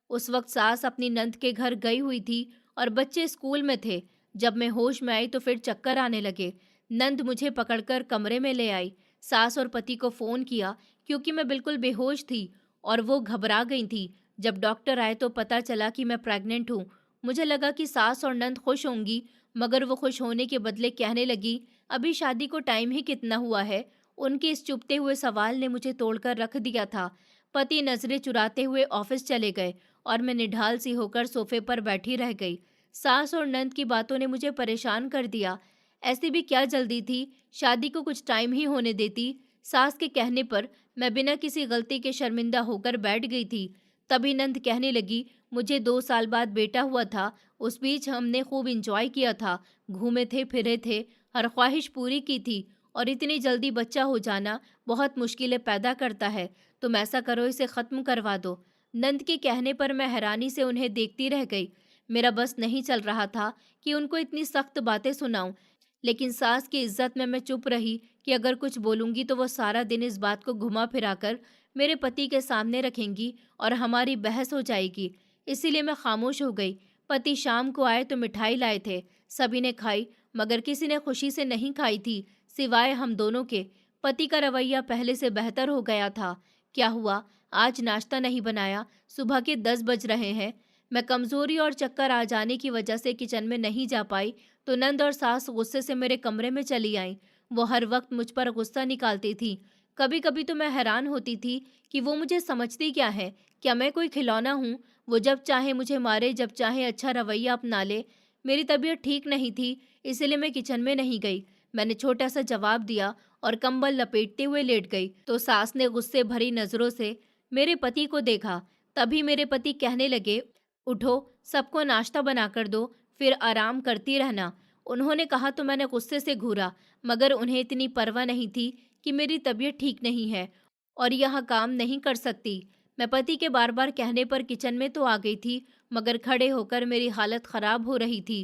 उस वक्त सास अपनी नंद के घर गई हुई थी और बच्चे स्कूल में थे। जब मैं होश में आई तो फिर चक्कर आने लगे। नंद मुझे पकड़कर कमरे में ले आई। सास और पति को फोन किया, क्योंकि मैं बिल्कुल बेहोश थी और वो घबरा गई थी। जब डॉक्टर आए तो पता चला कि मैं प्रेग्नेंट हूँ। मुझे लगा कि सास और नंद खुश होंगी, मगर वो खुश होने के बदले कहने लगी, अभी शादी को टाइम ही कितना हुआ है। उनके इस चुभते हुए सवाल ने मुझे तोड़कर रख दिया था। पति नजरें चुराते हुए ऑफिस चले गए और मैं निढाल सी होकर सोफे पर बैठी रह गई। सास और नंद की बातों ने मुझे परेशान कर दिया। ऐसी भी क्या जल्दी थी, शादी को कुछ टाइम ही होने देती। सास के कहने पर मैं बिना किसी गलती के शर्मिंदा होकर बैठ गई थी। तभी नंद कहने लगी, मुझे 2 साल बाद बेटा हुआ था। उस बीच हमने खूब इंजॉय किया था, घूमे थे, फिरे थे, हर ख्वाहिश पूरी की थी, और इतनी जल्दी बच्चा हो जाना बहुत मुश्किलें पैदा करता है। तुम ऐसा करो, इसे ख़त्म करवा दो। नंद के कहने पर मैं हैरानी से उन्हें देखती रह गई। मेरा बस नहीं चल रहा था कि उनको इतनी सख्त बातें सुनाऊं, लेकिन सास की इज्जत में मैं चुप रही कि अगर कुछ बोलूंगी तो वो सारा दिन इस बात को घुमा फिराकर मेरे पति के सामने रखेंगी और हमारी बहस हो जाएगी। इसीलिए मैं खामोश हो गई। पति शाम को आए तो मिठाई लाए थे, सभी ने खाई, मगर किसी ने खुशी से नहीं खाई थी, सिवाय हम दोनों के। पति का रवैया पहले से बेहतर हो गया था। क्या हुआ, आज नाश्ता नहीं बनाया? सुबह के 10 बज रहे हैं। मैं कमजोरी और चक्कर आ जाने की वजह से किचन में नहीं जा पाई तो नंद और सास गुस्से से मेरे कमरे में चली आईं। वो हर वक्त मुझ पर गुस्सा निकालती थी। कभी कभी तो मैं हैरान होती थी कि वो मुझे समझती क्या है। क्या मैं कोई खिलौना हूँ? वो जब चाहे मुझे मारे, जब चाहे अच्छा रवैया अपना ले। मेरी तबीयत ठीक नहीं थी, इसलिए मैं किचन में नहीं गई। मैंने छोटा सा जवाब दिया और कंबल लपेटते हुए लेट गई। तो सास ने गुस्से भरी नजरों से मेरे पति को देखा। तभी मेरे पति कहने लगे, उठो, सबको नाश्ता बनाकर दो, फिर आराम करती रहना। उन्होंने कहा तो मैंने गुस्से से घूरा, मगर उन्हें इतनी परवाह नहीं थी कि मेरी तबीयत ठीक नहीं है और यहाँ काम नहीं कर सकती। मैं पति के बार बार कहने पर किचन में तो आ गई थी, मगर खड़े होकर मेरी हालत खराब हो रही थी।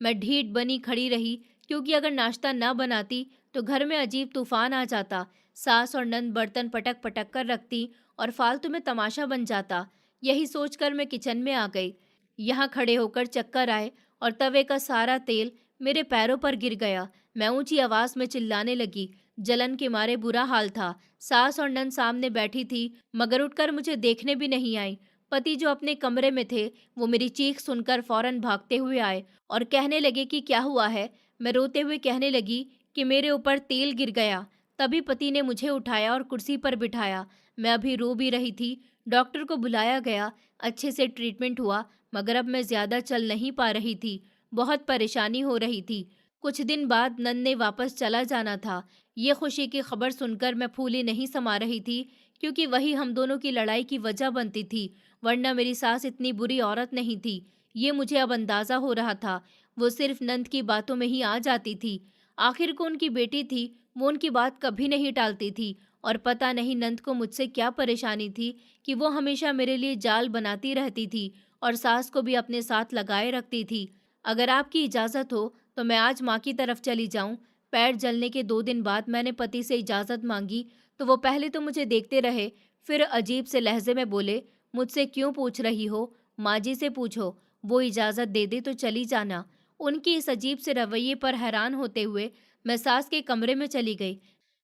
मैं ढीठ बनी खड़ी रही, क्योंकि अगर नाश्ता न बनाती तो घर में अजीब तूफान आ जाता। सास और नंद बर्तन पटक पटक कर रखती और फालतू में तमाशा बन जाता। यही सोचकर मैं किचन में आ गई। यहाँ खड़े होकर चक्कर आए और तवे का सारा तेल मेरे पैरों पर गिर गया। मैं ऊंची आवाज में चिल्लाने लगी। जलन के मारे बुरा हाल था। सास और नंद सामने बैठी थी, मगर उठकर मुझे देखने भी नहीं आई। पति जो अपने कमरे में थे, वो मेरी चीख सुनकर फौरन भागते हुए आए और कहने लगे कि क्या हुआ है। मैं रोते हुए कहने लगी कि मेरे ऊपर तेल गिर गया। तभी पति ने मुझे उठाया और कुर्सी पर बिठाया। मैं अभी रो भी रही थी। डॉक्टर को बुलाया गया, अच्छे से ट्रीटमेंट हुआ, मगर अब मैं ज्यादा चल नहीं पा रही थी। बहुत परेशानी हो रही थी। कुछ दिन बाद नंद ने वापस चला जाना था। ये खुशी की खबर सुनकर मैं फूली नहीं समा रही थी, क्योंकि वही हम दोनों की लड़ाई की वजह बनती थी, वरना मेरी सास इतनी बुरी औरत नहीं थी। ये मुझे अब अंदाजा हो रहा था। वो सिर्फ नंद की बातों में ही आ जाती थी। आखिर को उनकी बेटी थी, वो उनकी बात कभी नहीं टालती थी। और पता नहीं नंद को मुझसे क्या परेशानी थी कि वो हमेशा मेरे लिए जाल बनाती रहती थी और सास को भी अपने साथ लगाए रखती थी। अगर आपकी इजाज़त हो तो मैं आज माँ की तरफ चली जाऊं। पैर जलने के 2 दिन बाद मैंने पति से इजाज़त मांगी तो वो पहले तो मुझे देखते रहे, फिर अजीब से लहजे में बोले, मुझसे क्यों पूछ रही हो, माँ जी से पूछो, वो इजाज़त दे दे तो चली जाना। उनकी इस अजीब से रवैये पर हैरान होते हुए मैं सास के कमरे में चली गई।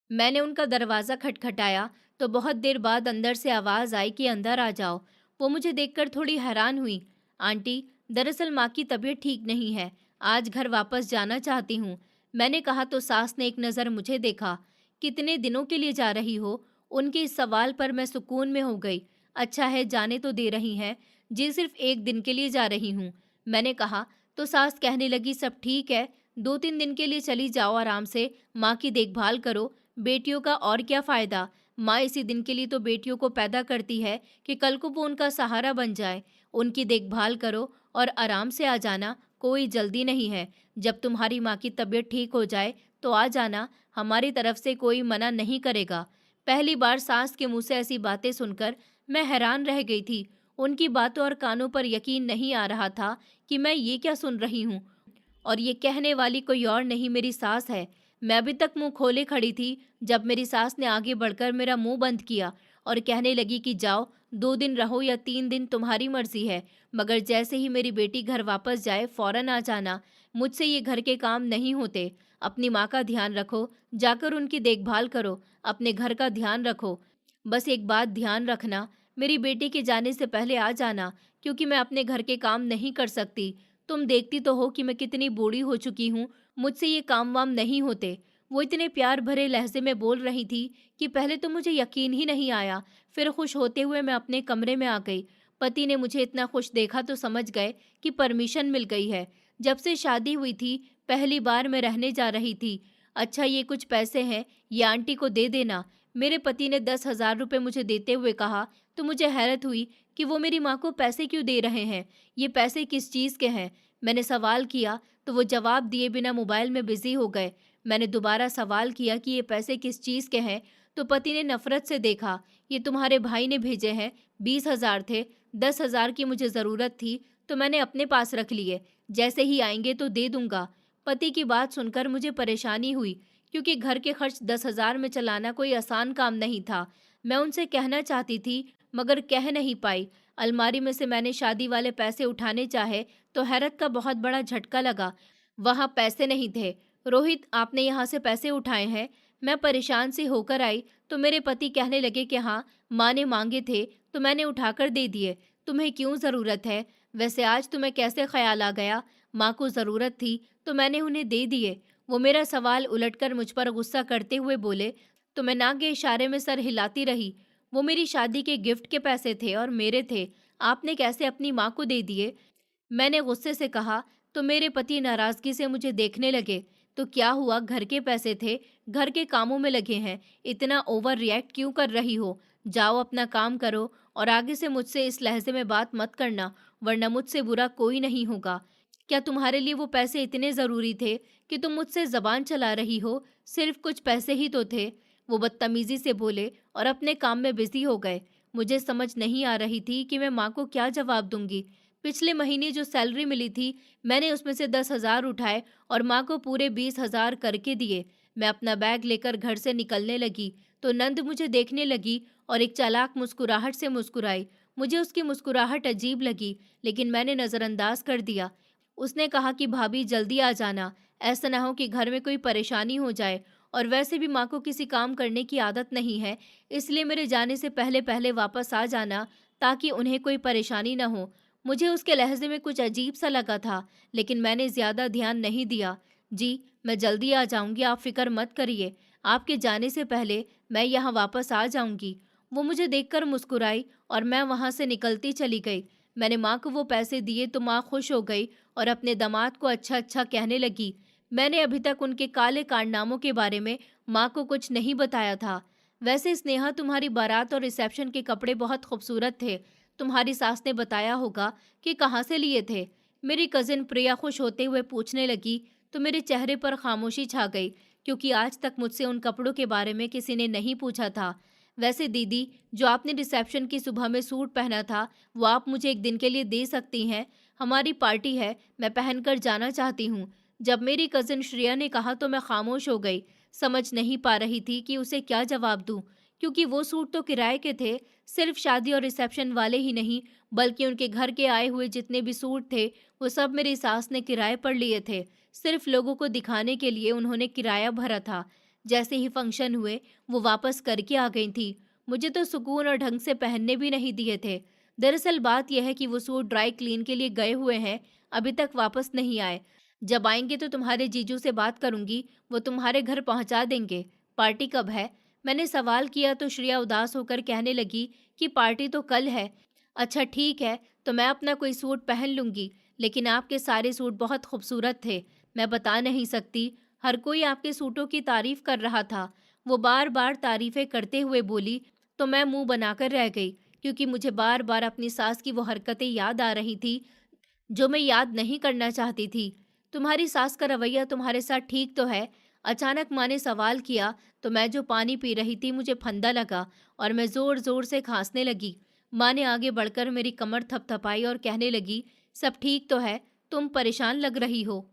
मैंने उनका दरवाज़ा खटखटाया तो बहुत देर बाद अंदर से आवाज़ आई कि अंदर आ जाओ। वो मुझे देखकर थोड़ी हैरान हुई। आंटी, दरअसल माँ की तबीयत ठीक नहीं है, आज घर वापस जाना चाहती हूँ। मैंने कहा तो सास ने एक नज़र मुझे देखा। कितने दिनों के लिए जा रही हो? उनके इस सवाल पर मैं सुकून में हो गई। अच्छा है, जाने तो दे रही हैं। जी, सिर्फ 1 दिन के लिए जा रही हूँ, मैंने कहा। तो सास कहने लगी, सब ठीक है, 2-3 दिन के लिए चली जाओ, आराम से माँ की देखभाल करो। बेटियों का और क्या फ़ायदा? माँ इसी दिन के लिए तो बेटियों को पैदा करती है कि कल को वो उनका सहारा बन जाए। उनकी देखभाल करो और आराम से आ जाना, कोई जल्दी नहीं है। जब तुम्हारी माँ की तबीयत ठीक हो जाए तो आ जाना, हमारी तरफ से कोई मना नहीं करेगा। पहली बार सास के मुंह से ऐसी बातें सुनकर मैं हैरान रह गई थी। उनकी बातों और कानों पर यकीन नहीं आ रहा था कि मैं ये क्या सुन रही हूँ। और ये कहने वाली कोई और नहीं, मेरी सास है। मैं अभी तक मुंह खोले खड़ी थी जब मेरी सास ने आगे बढ़कर मेरा मुंह बंद किया और कहने लगी कि जाओ, 2 दिन रहो या 3 दिन, तुम्हारी मर्जी है, मगर जैसे ही मेरी बेटी घर वापस जाए फौरन आ जाना। मुझसे ये घर के काम नहीं होते। अपनी माँ का ध्यान रखो, जाकर उनकी देखभाल करो, अपने घर का ध्यान रखो। बस एक बात ध्यान रखना, मेरी बेटी के जाने से पहले आ जाना, क्योंकि मैं अपने घर के काम नहीं कर सकती। तुम देखती तो हो कि मैं कितनी बूढ़ी हो चुकी हूँ, मुझसे ये काम वाम नहीं होते। वो इतने प्यार भरे लहजे में बोल रही थी कि पहले तो मुझे यकीन ही नहीं आया। फिर खुश होते हुए मैं अपने कमरे में आ गई। पति ने मुझे इतना खुश देखा तो समझ गए कि परमिशन मिल गई है। जब से शादी हुई थी, पहली बार मैं रहने जा रही थी। अच्छा, ये कुछ पैसे हैं, ये आंटी को दे देना। मेरे पति ने 10,000 रुपये मुझे देते हुए कहा तो मुझे हैरत हुई कि वो मेरी माँ को पैसे क्यों दे रहे हैं। ये पैसे किस चीज़ के हैं? मैंने सवाल किया तो वो जवाब दिए बिना मोबाइल में बिजी हो गए। मैंने दोबारा सवाल किया कि ये पैसे किस चीज़ के हैं, तो पति ने नफरत से देखा। ये तुम्हारे भाई ने भेजे हैं, 20,000 थे, 10,000 की मुझे ज़रूरत थी तो मैंने अपने पास रख लिए, जैसे ही आएंगे तो दे दूंगा। पति की बात सुनकर मुझे परेशानी हुई, क्योंकि घर के खर्च 10,000 में चलाना कोई आसान काम नहीं था। मैं उनसे कहना चाहती थी, मगर कह नहीं पाई। अलमारी में से मैंने शादी वाले पैसे उठाने चाहे तो हैरत का बहुत बड़ा झटका लगा। वहाँ पैसे नहीं थे। रोहित, आपने यहाँ से पैसे उठाए हैं? मैं परेशान सी होकर आई तो मेरे पति कहने लगे कि हाँ, माँ ने मांगे थे तो मैंने उठाकर दे दिए। तुम्हें क्यों ज़रूरत है? वैसे आज तुम्हें कैसे ख्याल आ गया? माँ को ज़रूरत थी तो मैंने उन्हें दे दिए। वो मेरा सवाल उलटकर मुझ पर गुस्सा करते हुए बोले तो मैं ना के इशारे में सर हिलाती रही। वो मेरी शादी के गिफ्ट के पैसे थे और मेरे थे, आपने कैसे अपनी माँ को दे दिए? मैंने गुस्से से कहा तो मेरे पति नाराज़गी से मुझे देखने लगे। तो क्या हुआ, घर के पैसे थे, घर के कामों में लगे हैं, इतना ओवर रिएक्ट क्यों कर रही हो? जाओ अपना काम करो और आगे से मुझसे इस लहजे में बात मत करना, वरना मुझसे बुरा कोई नहीं होगा। क्या तुम्हारे लिए वो पैसे इतने ज़रूरी थे कि तुम मुझसे ज़बान चला रही हो? सिर्फ कुछ पैसे ही तो थे। वो बदतमीज़ी से बोले और अपने काम में बिज़ी हो गए। मुझे समझ नहीं आ रही थी कि मैं माँ को क्या जवाब दूंगी। पिछले महीने जो सैलरी मिली थी, मैंने उसमें से 10,000 उठाए और माँ को पूरे 20,000 करके दिए। मैं अपना बैग लेकर घर से निकलने लगी तो नंद मुझे देखने लगी और एक चालाक मुस्कुराहट से मुस्कुराई। मुझे उसकी मुस्कुराहट अजीब लगी, लेकिन मैंने नज़रअंदाज कर दिया। उसने कहा कि भाभी जल्दी आ जाना, ऐसा ना हो कि घर में कोई परेशानी हो जाए, और वैसे भी माँ को किसी काम करने की आदत नहीं है, इसलिए मेरे जाने से पहले पहले वापस आ जाना ताकि उन्हें कोई परेशानी ना हो। मुझे उसके लहजे में कुछ अजीब सा लगा था, लेकिन मैंने ज़्यादा ध्यान नहीं दिया। जी, मैं जल्दी आ जाऊंगी, आप फिक्र मत करिए। आपके जाने से पहले मैं यहाँ वापस आ जाऊंगी। वो मुझे देखकर मुस्कुराई और मैं वहाँ से निकलती चली गई। मैंने माँ को वो पैसे दिए तो माँ खुश हो गई और अपने दामाद को अच्छा अच्छा कहने लगी। मैंने अभी तक उनके काले कारनामों के बारे में माँ को कुछ नहीं बताया था। वैसे स्नेहा, तुम्हारी बारात और रिसेप्शन के कपड़े बहुत खूबसूरत थे। तुम्हारी सास ने बताया होगा कि कहाँ से लिए थे। मेरी कजिन प्रिया खुश होते हुए पूछने लगी तो मेरे चेहरे पर खामोशी छा गई, क्योंकि आज तक मुझसे उन कपड़ों के बारे में किसी ने नहीं पूछा था। वैसे दीदी, जो आपने रिसेप्शन की सुबह में सूट पहना था, वो आप मुझे एक दिन के लिए दे सकती हैं? हमारी पार्टी है, मैं पहनकर जाना चाहती हूँ। जब मेरी कजिन श्रेया ने कहा तो मैं खामोश हो गई। समझ नहीं पा रही थी कि उसे क्या जवाब दूं, क्योंकि वो सूट तो किराए के थे। सिर्फ शादी और रिसेप्शन वाले ही नहीं, बल्कि उनके घर के आए हुए जितने भी सूट थे, वो सब मेरी सास ने किराए पर लिए थे। सिर्फ लोगों को दिखाने के लिए उन्होंने किराया भरा था। जैसे ही फंक्शन हुए, वो वापस करके आ गई थी। मुझे तो सुकून और ढंग से पहनने भी नहीं दिए थे। दरअसल बात यह है कि वो सूट ड्राई क्लीन के लिए गए हुए हैं, अभी तक वापस नहीं आए। जब आएंगे तो तुम्हारे जीजू से बात करूंगी, वो तुम्हारे घर पहुंचा देंगे। पार्टी कब है? मैंने सवाल किया तो श्रेया उदास होकर कहने लगी कि पार्टी तो कल है। अच्छा ठीक है, तो मैं अपना कोई सूट पहन लूंगी, लेकिन आपके सारे सूट बहुत खूबसूरत थे। मैं बता नहीं सकती, हर कोई आपके सूटों की तारीफ कर रहा था। वो बार बार तारीफें करते हुए बोली तो मैं मुंह बनाकर रह गई, क्योंकि मुझे बार बार अपनी सास की वो हरकतें याद आ रही थी जो मैं याद नहीं करना चाहती थी। तुम्हारी सास का रवैया तुम्हारे साथ ठीक तो है? अचानक माँ ने सवाल किया तो मैं जो पानी पी रही थी, मुझे फंदा लगा और मैं जोर जोर से खांसने लगी। माँ ने आगे बढ़कर मेरी कमर थपथपाई और कहने लगी, सब ठीक तो है? तुम परेशान लग रही हो।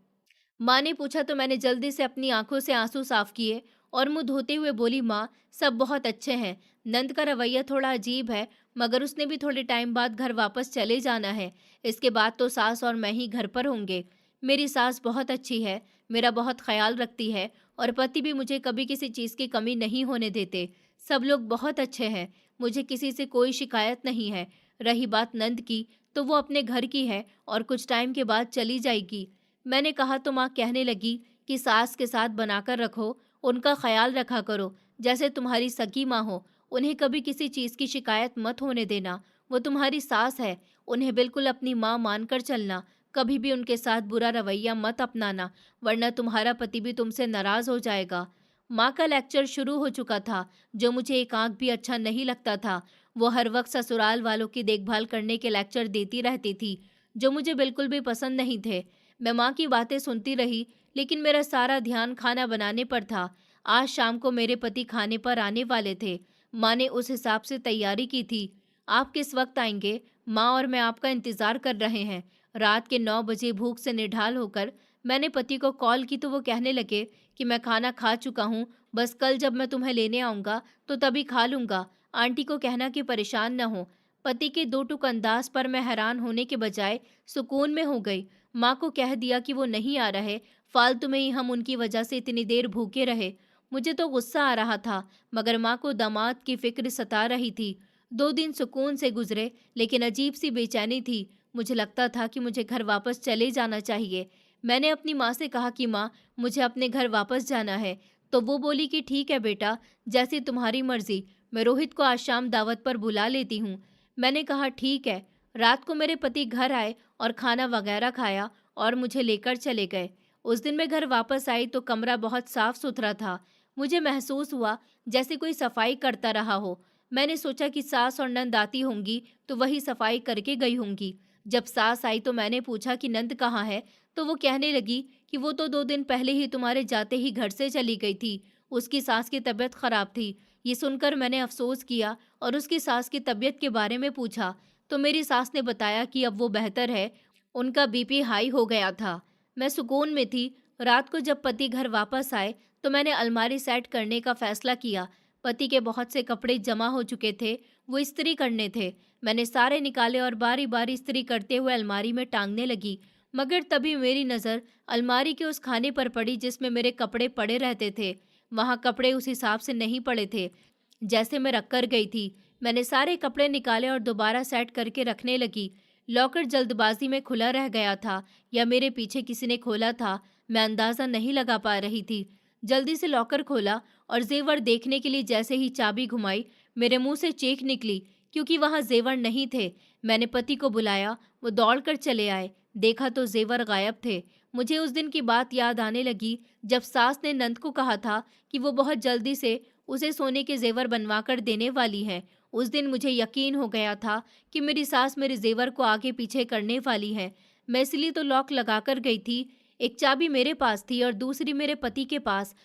माँ ने पूछा तो मैंने जल्दी से अपनी आंखों से आंसू साफ किए और मुंह धोते हुए बोली, माँ सब बहुत अच्छे हैं। नंद का रवैया थोड़ा अजीब है, मगर उसने भी थोड़े टाइम बाद घर वापस चले जाना है। इसके बाद तो सास और मैं ही घर पर होंगे। मेरी सास बहुत अच्छी है, मेरा बहुत ख्याल रखती है, और पति भी मुझे कभी किसी चीज़ की कमी नहीं होने देते। सब लोग बहुत अच्छे हैं, मुझे किसी से कोई शिकायत नहीं है। रही बात नंद की, तो वो अपने घर की है और कुछ टाइम के बाद चली जाएगी। मैंने कहा तो माँ कहने लगी कि सास के साथ बनाकर रखो, उनका ख्याल रखा करो, जैसे तुम्हारी सगी माँ हो। उन्हें कभी किसी चीज़ की शिकायत मत होने देना। वो तुम्हारी सास है, उन्हें बिल्कुल अपनी माँ मानकर चलना। कभी भी उनके साथ बुरा रवैया मत अपनाना, वरना तुम्हारा पति भी तुमसे नाराज हो जाएगा। माँ का लेक्चर शुरू हो चुका था, जो मुझे एक आंख भी अच्छा नहीं लगता था। वो हर वक्त ससुराल वालों की देखभाल करने के लेक्चर देती रहती थी, जो मुझे बिल्कुल भी पसंद नहीं थे। मैं माँ की बातें सुनती रही, लेकिन मेरा सारा ध्यान खाना बनाने पर था। आज शाम को मेरे पति खाने पर आने वाले थे। माँ ने उस हिसाब से तैयारी की थी। आप किस वक्त आएंगे? माँ और मैं आपका इंतज़ार कर रहे हैं। रात के 9 बजे भूख से निढाल होकर मैंने पति को कॉल की तो वो कहने लगे कि मैं खाना खा चुका हूँ, बस कल जब मैं तुम्हें लेने आऊँगा तो तभी खा लूँगा। आंटी को कहना कि परेशान न हो। पति के दो टूक अंदाज पर मैं हैरान होने के बजाय सुकून में हो गई। माँ को कह दिया कि वो नहीं आ रहे, फालतू में ही हम उनकी वजह से इतनी देर भूखे रहे। मुझे तो गुस्सा आ रहा था, मगर माँ को दामाद की फिक्र सता रही थी। 2 दिन सुकून से गुजरे, लेकिन अजीब सी बेचैनी थी। मुझे लगता था कि मुझे घर वापस चले जाना चाहिए। मैंने अपनी माँ से कहा कि माँ, मुझे अपने घर वापस जाना है। तो वो बोली कि ठीक है बेटा, जैसी तुम्हारी मर्जी, मैं रोहित को आज शाम दावत पर बुला लेती हूँ। मैंने कहा ठीक है। रात को मेरे पति घर आए और खाना वगैरह खाया और मुझे लेकर चले गए। उस दिन मैं घर वापस आई तो कमरा बहुत साफ सुथरा था। मुझे महसूस हुआ जैसे कोई सफाई करता रहा हो। मैंने सोचा कि सास और नंद आती होंगी तो वही सफाई करके गई होंगी। जब सास आई तो मैंने पूछा कि नंद कहाँ है, तो वो कहने लगी कि वो तो 2 दिन पहले ही तुम्हारे जाते ही घर से चली गई थी। उसकी सास की तबीयत खराब थी। ये सुनकर मैंने अफसोस किया और उसकी सास की तबीयत के बारे में पूछा तो मेरी सास ने बताया कि अब वो बेहतर है, उनका बीपी हाई हो गया था। मैं सुकून में थी। रात को जब पति घर वापस आए तो मैंने अलमारी सेट करने का फैसला किया। पति के बहुत से कपड़े जमा हो चुके थे, वो इस्त्री करने थे। मैंने सारे निकाले और बारी बारी इस्त्री करते हुए अलमारी में टांगने लगी। मगर तभी मेरी नज़र अलमारी के उस खाने पर पड़ी जिसमें मेरे कपड़े पड़े रहते थे। वहाँ कपड़े उस हिसाब से नहीं पड़े थे जैसे मैं रख कर गई थी। मैंने सारे कपड़े निकाले और दोबारा सेट करके रखने लगी। लॉकर जल्दबाजी में खुला रह गया था या मेरे पीछे किसी ने खोला था, मैं अंदाज़ा नहीं लगा पा रही थी। जल्दी से लॉकर खोला और जेवर देखने के लिए जैसे ही चाबी घुमाई, मेरे मुंह से चीख निकली क्योंकि वहां जेवर नहीं थे। मैंने पति को बुलाया, वो दौड़कर चले आए। देखा तो जेवर गायब थे। मुझे उस दिन की बात याद आने लगी जब सास ने नंद को कहा था कि वो बहुत जल्दी से उसे सोने के जेवर बनवा कर देने वाली है। उस दिन मुझे यकीन हो गया था कि मेरी सास मेरे जेवर को आगे पीछे करने वाली है। मैं इसलिए तो लॉक लगाकर गई थी। एक चाबी मेरे पास थी और दूसरी मेरे पति के पास।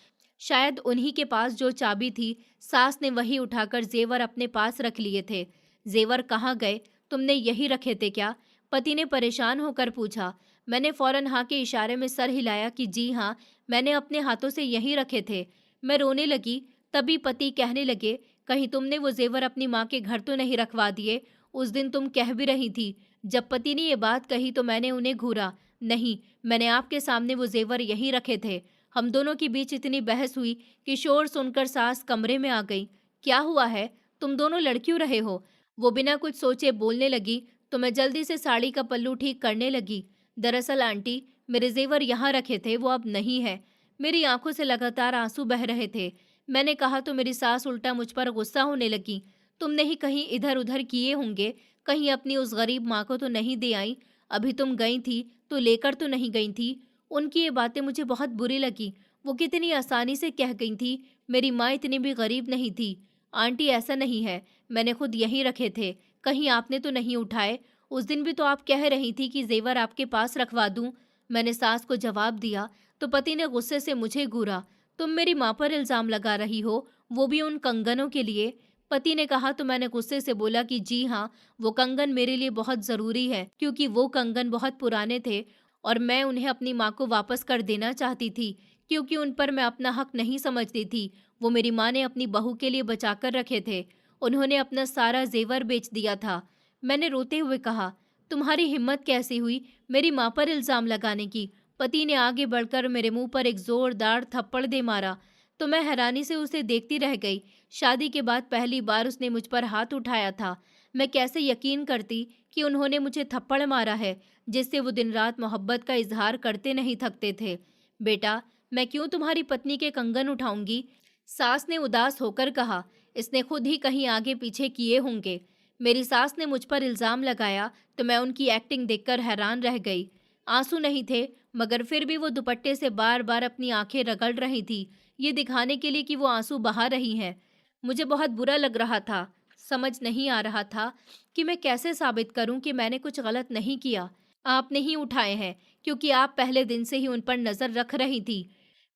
शायद उन्हीं के पास जो चाबी थी, सास ने वही उठाकर जेवर अपने पास रख लिए थे। जेवर कहाँ गए? तुमने यही रखे थे क्या? पति ने परेशान होकर पूछा। मैंने फौरन हाँ के इशारे में सर हिलाया कि जी हाँ, मैंने अपने हाथों से यही रखे थे। मैं रोने लगी। तभी पति कहने लगे, कहीं तुमने वो जेवर अपनी माँ के घर तो नहीं रखवा दिए? उस दिन तुम कह भी रही थी। जब पति ने ये बात कही तो मैंने उन्हें घूरा। नहीं, मैंने आपके सामने वो जेवर यहीं रखे थे। हम दोनों के बीच इतनी बहस हुई कि शोर सुनकर सास कमरे में आ गई। क्या हुआ है? तुम दोनों लड़ क्यों रहे हो? वो बिना कुछ सोचे बोलने लगी तो मैं जल्दी से साड़ी का पल्लू ठीक करने लगी। दरअसल आंटी, मेरे जेवर यहाँ रखे थे, वो अब नहीं है। मेरी आंखों से लगातार आंसू बह रहे थे। मैंने कहा तो मेरी सास उल्टा मुझ पर गुस्सा होने लगी। तुमने ही कहीं इधर उधर किए होंगे, कहीं अपनी उस गरीब माँ को तो नहीं दे आई? अभी तुम गई थी तो लेकर तो नहीं गई थी? उनकी ये बातें मुझे बहुत बुरी लगी। वो कितनी आसानी से कह गई थी, मेरी माँ इतनी भी गरीब नहीं थी। आंटी ऐसा नहीं है, मैंने खुद यहीं रखे थे, कहीं आपने तो नहीं उठाए? उस दिन भी तो आप कह रही थी कि जेवर आपके पास रखवा दूं। मैंने सास को जवाब दिया तो पति ने गुस्से से मुझे घूरा। तुम मेरी माँ पर इल्जाम लगा रही हो, वो भी उन कंगनों के लिए? पति ने कहा तो मैंने गुस्से से बोला कि जी हाँ, वो कंगन मेरे लिए बहुत जरूरी है क्योंकि वो कंगन बहुत पुराने थे और मैं उन्हें अपनी माँ को वापस कर देना चाहती थी क्योंकि उन पर मैं अपना हक नहीं समझती थी। वो मेरी माँ ने अपनी बहू के लिए बचाकर रखे थे। उन्होंने अपना सारा जेवर बेच दिया था। मैंने रोते हुए कहा, तुम्हारी हिम्मत कैसी हुई मेरी माँ पर इल्जाम लगाने की? पति ने आगे बढ़कर मेरे मुंह पर एक जोरदार थप्पड़ दे मारा तो मैं हैरानी से उसे देखती रह गई। शादी के बाद पहली बार उसने मुझ पर हाथ उठाया था। मैं कैसे यकीन करती कि उन्होंने मुझे थप्पड़ मारा है जिससे वो दिन रात मोहब्बत का इजहार करते नहीं थकते थे। बेटा, मैं क्यों तुम्हारी पत्नी के कंगन उठाऊंगी? सास ने उदास होकर कहा। इसने खुद ही कहीं आगे पीछे किए होंगे। मेरी सास ने मुझ पर इल्जाम लगाया तो मैं उनकी एक्टिंग देखकर हैरान रह गई। आंसू नहीं थे, मगर फिर भी वो दुपट्टे से बार बार अपनी आंखें रगड़ रही थी, ये दिखाने के लिए कि वो आंसू बहा रही हैं। मुझे बहुत बुरा लग रहा था। समझ नहीं आ रहा था कि मैं कैसे साबित करूं कि मैंने कुछ गलत नहीं किया। आपने ही उठाए हैं क्योंकि आप पहले दिन से ही उन पर नजर रख रही थी।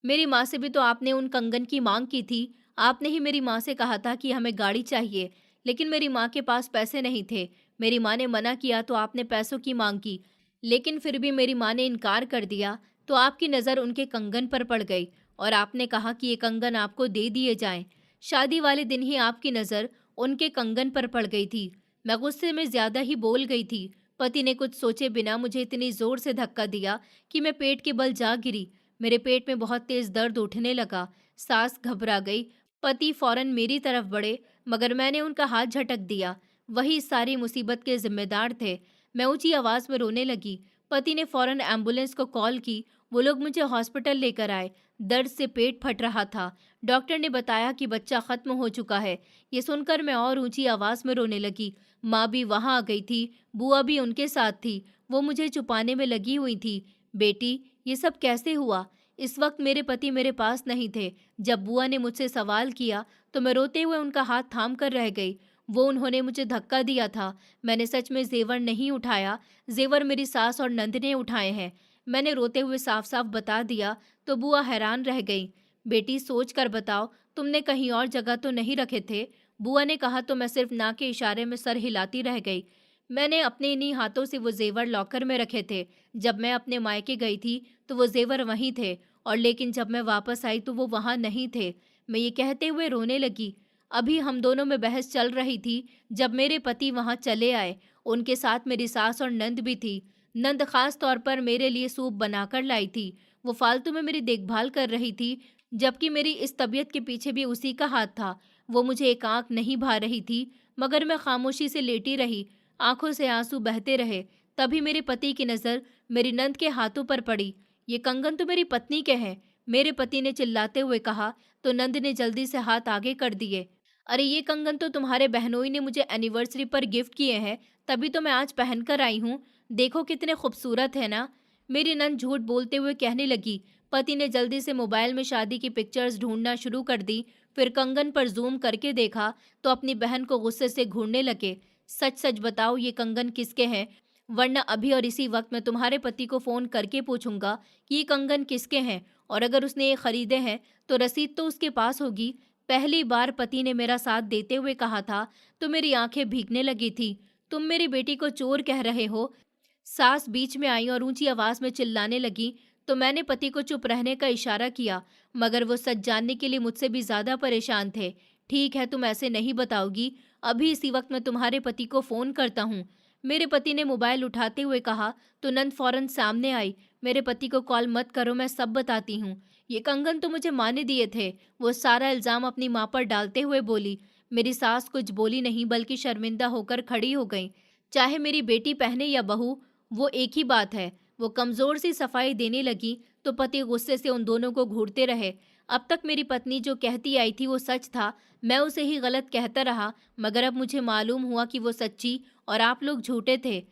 मेरी माँ से भी तो आपने उन कंगन की मांग की थी। आपने ही मेरी माँ से कहा था कि हमें गाड़ी चाहिए, लेकिन मेरी माँ के पास पैसे नहीं थे। मेरी माँ ने मना किया तो आपने पैसों की मांग की, लेकिन फिर भी मेरी माँ ने इनकार कर दिया तो आपकी नज़र उनके कंगन पर पड़ गई और आपने कहा कि ये कंगन आपको दे दिए जाएं। शादी वाले दिन ही आपकी नज़र उनके कंगन पर पड़ गई थी। मैं गुस्से में ज़्यादा ही बोल गई थी। पति ने कुछ सोचे बिना मुझे इतनी ज़ोर से धक्का दिया कि मैं पेट के बल जा गिरी। मेरे पेट में बहुत तेज़ दर्द उठने लगा। सास घबरा गई। पति फौरन मेरी तरफ बढ़े, मगर मैंने उनका हाथ झटक दिया। वही इस सारी मुसीबत के जिम्मेदार थे। मैं ऊंची आवाज़ में रोने लगी। पति ने फौरन एम्बुलेंस को कॉल की। वो लोग मुझे हॉस्पिटल लेकर आए। दर्द से पेट फट रहा था। डॉक्टर ने बताया कि बच्चा खत्म हो चुका है। ये सुनकर मैं और ऊंची आवाज़ में रोने लगी। माँ भी वहाँ आ गई थी। बुआ भी उनके साथ थी। वो मुझे छुपाने में लगी हुई थी। बेटी, ये सब कैसे हुआ? इस वक्त मेरे पति मेरे पास नहीं थे। जब बुआ ने मुझसे सवाल किया तो मैं रोते हुए उनका हाथ थाम कर रह गई। वो उन्होंने मुझे धक्का दिया था। मैंने सच में जेवर नहीं उठाया, जेवर मेरी सास और नंद ने उठाए हैं। मैंने रोते हुए साफ साफ बता दिया तो बुआ हैरान रह गई। बेटी, सोच कर बताओ, तुमने कहीं और जगह तो नहीं रखे थे? बुआ ने कहा तो मैं सिर्फ ना के इशारे में सर हिलाती रह गई। मैंने अपने इन्हीं हाथों से वो जेवर लॉकर में रखे थे। जब मैं अपने मायके गई थी तो वो जेवर वहीं थे, और लेकिन जब मैं वापस आई तो वो वहां नहीं थे। मैं ये कहते हुए रोने लगी। अभी हम दोनों में बहस चल रही थी जब मेरे पति वहां चले आए। उनके साथ मेरी सास और नंद भी थी। नंद खास तौर पर मेरे लिए सूप बनाकर लाई थी। वो फालतू में मेरी देखभाल कर रही थी, जबकि मेरी इस तबीयत के पीछे भी उसी का हाथ था। वो मुझे एक आंख नहीं भा रही थी, मगर मैं खामोशी से लेटी रही। आंखों से आंसू बहते रहे। तभी मेरे पति की नज़र मेरी नंद के हाथों पर पड़ी। ये कंगन तो मेरी पत्नी के हैं, मेरे पति ने चिल्लाते हुए कहा, तो नंद ने जल्दी से हाथ आगे कर दिए। अरे, ये कंगन तो तुम्हारे बहनोई ने मुझे एनिवर्सरी पर गिफ्ट किए हैं, तभी तो मैं आज पहन कर आई हूँ। देखो कितने खूबसूरत है ना। मेरी नंद झूठ बोलते हुए कहने लगी। पति ने जल्दी से मोबाइल में शादी की पिक्चर्स ढूंढना शुरू कर दी। फिर कंगन पर जूम करके देखा तो अपनी बहन को गुस्से से घूरने लगे। सच सच बताओ, ये कंगन किसके हैं, वरना अभी और इसी वक्त मैं तुम्हारे पति को फोन करके पूछूंगा कि ये कंगन किसके हैं, और अगर उसने ये खरीदे हैं तो रसीद तो उसके पास होगी। पहली बार पति ने मेरा साथ देते हुए कहा था तो मेरी आंखें भीगने लगी थी। तुम मेरी बेटी को चोर कह रहे हो? सास बीच में आई और ऊंची आवाज में चिल्लाने लगी। तो मैंने पति को चुप रहने का इशारा किया, मगर वो सच जानने के लिए मुझसे भी ज्यादा परेशान थे। ठीक है, तुम ऐसे नहीं बताओगी, अभी इसी वक्त मैं तुम्हारे पति को फोन करता हूँ। मेरे पति ने मोबाइल उठाते हुए कहा तो नंद फौरन सामने आई। मेरे पति को कॉल मत करो, मैं सब बताती हूँ। ये कंगन तो मुझे माँ ने दिए थे। वो सारा इल्जाम अपनी माँ पर डालते हुए बोली। मेरी सास कुछ बोली नहीं, बल्कि शर्मिंदा होकर खड़ी हो गई। चाहे मेरी बेटी पहने या बहू, वो एक ही बात है। वो कमजोर सी सफाई देने लगी तो पति गुस्से से उन दोनों को घूरते रहे। अब तक मेरी पत्नी जो कहती आई थी वो सच था, मैं उसे ही गलत कहता रहा, मगर अब मुझे मालूम हुआ कि वो सच्ची और आप लोग झूठे थे।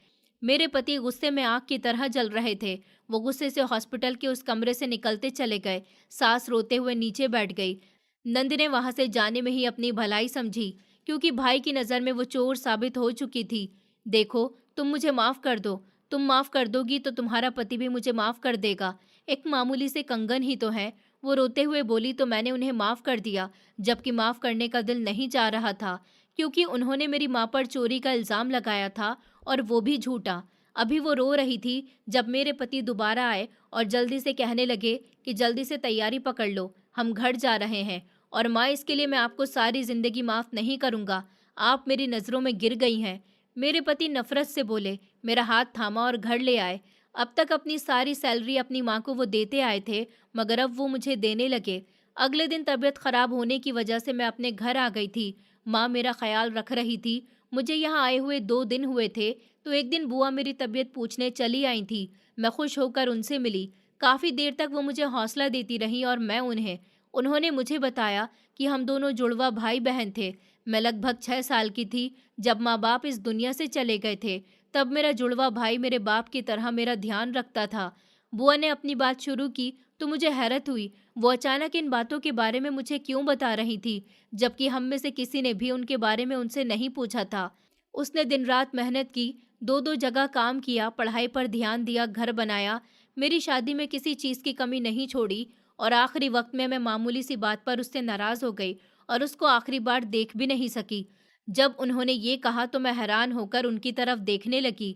मेरे पति गुस्से में आग की तरह जल रहे थे। वो गुस्से से हॉस्पिटल के उस कमरे से निकलते चले गए। सास रोते हुए नीचे बैठ गई। नंद ने वहां से जाने में ही अपनी भलाई समझी, क्योंकि भाई की नज़र में वो चोर साबित हो चुकी थी। देखो, तुम मुझे माफ़ कर दो। तुम माफ़ कर दोगी तो तुम्हारा पति भी मुझे माफ़ कर देगा। एक मामूली से कंगन ही तो है। वो रोते हुए बोली तो मैंने उन्हें माफ़ कर दिया, जबकि माफ़ करने का दिल नहीं चाह रहा था, क्योंकि उन्होंने मेरी माँ पर चोरी का इल्ज़ाम लगाया था, और वो भी झूठा। अभी वो रो रही थी जब मेरे पति दोबारा आए और जल्दी से कहने लगे कि जल्दी से तैयारी पकड़ लो, हम घर जा रहे हैं। और माँ, इसके लिए मैं आपको सारी ज़िंदगी माफ़ नहीं करूँगा। आप मेरी नज़रों में गिर गई हैं। मेरे पति नफरत से बोले। मेरा हाथ थामा और घर ले आए। अब तक अपनी सारी सैलरी अपनी माँ को वो देते आए थे, मगर अब वो मुझे देने लगे। अगले दिन तबीयत खराब होने की वजह से मैं अपने घर आ गई थी। माँ मेरा ख्याल रख रही थी। मुझे यहाँ आए हुए 2 दिन हुए थे, तो एक दिन बुआ मेरी तबीयत पूछने चली आई थी। मैं खुश होकर उनसे मिली। काफ़ी देर तक वो मुझे हौसला देती रही और मैं उन्हें। उन्होंने मुझे बताया कि हम दोनों जुड़वा भाई बहन थे। मैं लगभग 6 साल की थी जब माँ बाप इस दुनिया से चले गए थे। तब मेरा जुड़वा भाई मेरे बाप की तरह मेरा ध्यान रखता था। बुआ ने अपनी बात शुरू की तो मुझे हैरत हुई। वो अचानक इन बातों के बारे में मुझे क्यों बता रही थी, जबकि हम में से किसी ने भी उनके बारे में उनसे नहीं पूछा था। उसने दिन रात मेहनत की, दो दो जगह काम किया, पढ़ाई पर ध्यान दिया, घर बनाया, मेरी शादी में किसी चीज़ की कमी नहीं छोड़ी। और आखिरी वक्त में मैं मामूली सी बात पर उससे नाराज़ हो गई और उसको आखिरी बार देख भी नहीं सकी। जब उन्होंने ये कहा तो मैं हैरान होकर उनकी तरफ देखने लगी।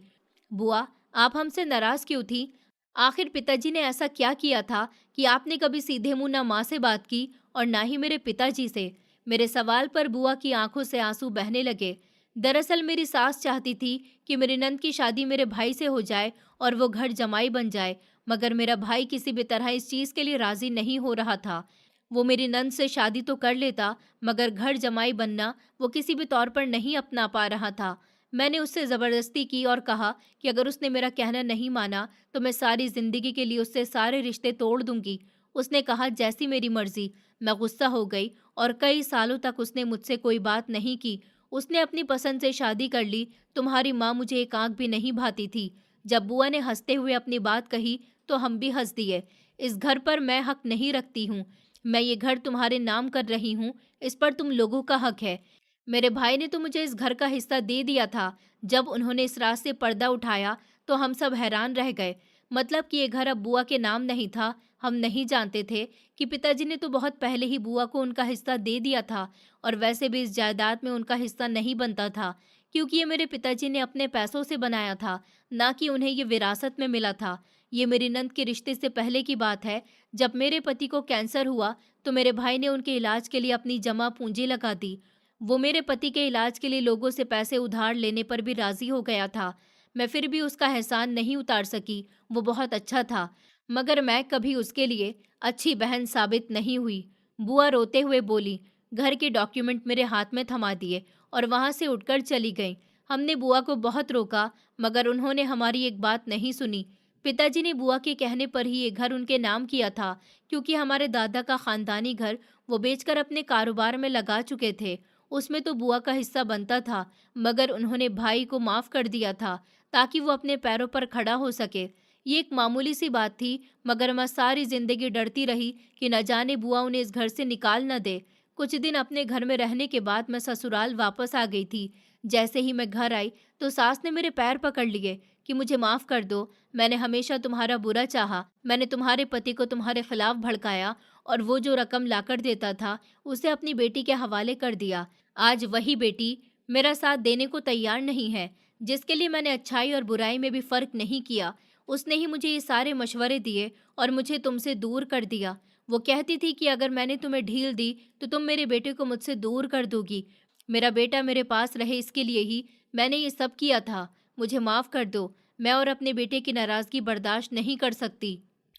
बुआ, आप हमसे नाराज़ क्यों थी? आखिर पिताजी ने ऐसा क्या किया था कि आपने कभी सीधे मुंह ना माँ से बात की और ना ही मेरे पिताजी से? मेरे सवाल पर बुआ की आंखों से आंसू बहने लगे। दरअसल मेरी सास चाहती थी कि मेरी नंद की शादी मेरे भाई से हो जाए और वो घर जमाई बन जाए, मगर मेरा भाई किसी भी तरह इस चीज़ के लिए राजी नहीं हो रहा था। वो मेरी नंद से शादी तो कर लेता, मगर घर जमाई बनना वो किसी भी तौर पर नहीं अपना पा रहा था। मैंने उससे ज़बरदस्ती की और कहा कि अगर उसने मेरा कहना नहीं माना तो मैं सारी ज़िंदगी के लिए उससे सारे रिश्ते तोड़ दूंगी। उसने कहा, जैसी मेरी मर्जी। मैं गुस्सा हो गई और कई सालों तक उसने मुझसे कोई बात नहीं की। उसने अपनी पसंद से शादी कर ली। तुम्हारी माँ मुझे एक आंख भी नहीं भाती थी। जब बुआ ने हंसते हुए अपनी बात कही तो हम भी हंस दिए। इस घर पर मैं हक नहीं रखती हूँ। मैं ये घर तुम्हारे नाम कर रही हूँ, इस पर तुम लोगों का हक है। मेरे भाई ने तो मुझे इस घर का हिस्सा दे दिया था। जब उन्होंने इस रात से पर्दा उठाया तो हम सब हैरान रह गए। मतलब कि ये घर अब बुआ के नाम नहीं था। हम नहीं जानते थे कि पिताजी ने तो बहुत पहले ही बुआ को उनका हिस्सा दे दिया था, और वैसे भी इस जायदाद में उनका हिस्सा नहीं बनता था, क्योंकि ये मेरे पिताजी ने अपने पैसों से बनाया था, ना कि उन्हें ये विरासत में मिला था। ये मेरी नंद के रिश्ते से पहले की बात है। जब मेरे पति को कैंसर हुआ तो मेरे भाई ने उनके इलाज के लिए अपनी जमा पूंजी लगा दी। वो मेरे पति के इलाज के लिए लोगों से पैसे उधार लेने पर भी राजी हो गया था। मैं फिर भी उसका एहसान नहीं उतार सकी। वो बहुत अच्छा था, मगर मैं कभी उसके लिए अच्छी बहन साबित नहीं हुई। बुआ रोते हुए बोली। घर के डॉक्यूमेंट मेरे हाथ में थमा दिए और वहां से उठकर चली गईं। हमने बुआ को बहुत रोका, मगर उन्होंने हमारी एक बात नहीं सुनी। पिताजी ने बुआ के कहने पर ही ये घर उनके नाम किया था, क्योंकि हमारे दादा का खानदानी घर वो बेचकर अपने कारोबार में लगा चुके थे। उसमें तो बुआ का हिस्सा बनता था, मगर उन्होंने भाई को माफ कर दिया था ताकि वो अपने पैरों पर खड़ा हो सके। ये एक मामूली सी बात थी, मगर मैं सारी जिंदगी डरती रही कि न जाने बुआ उन्हें इस घर से निकाल न दे। कुछ दिन अपने घर में रहने के बाद मैं ससुराल वापस आ गई थी। जैसे ही मैं घर आई तो सास ने मेरे पैर पकड़ लिए कि मुझे माफ कर दो। मैंने हमेशा तुम्हारा बुरा चाहा। मैंने तुम्हारे पति को तुम्हारे खिलाफ भड़काया और वो जो रकम लाकर देता था उसे अपनी बेटी के हवाले कर दिया। आज वही बेटी मेरा साथ देने को तैयार नहीं है, जिसके लिए मैंने अच्छाई और बुराई में भी फर्क नहीं किया। उसने ही मुझे ये सारे मशवरे दिए और मुझे तुमसे दूर कर दिया। वो कहती थी कि अगर मैंने तुम्हें ढील दी तो तुम मेरे बेटे को मुझसे दूर कर दोगी। मेरा बेटा मेरे पास रहे, इसके लिए ही मैंने ये सब किया था। मुझे माफ कर दो। मैं और अपने बेटे की नाराजगी बर्दाश्त नहीं कर सकती।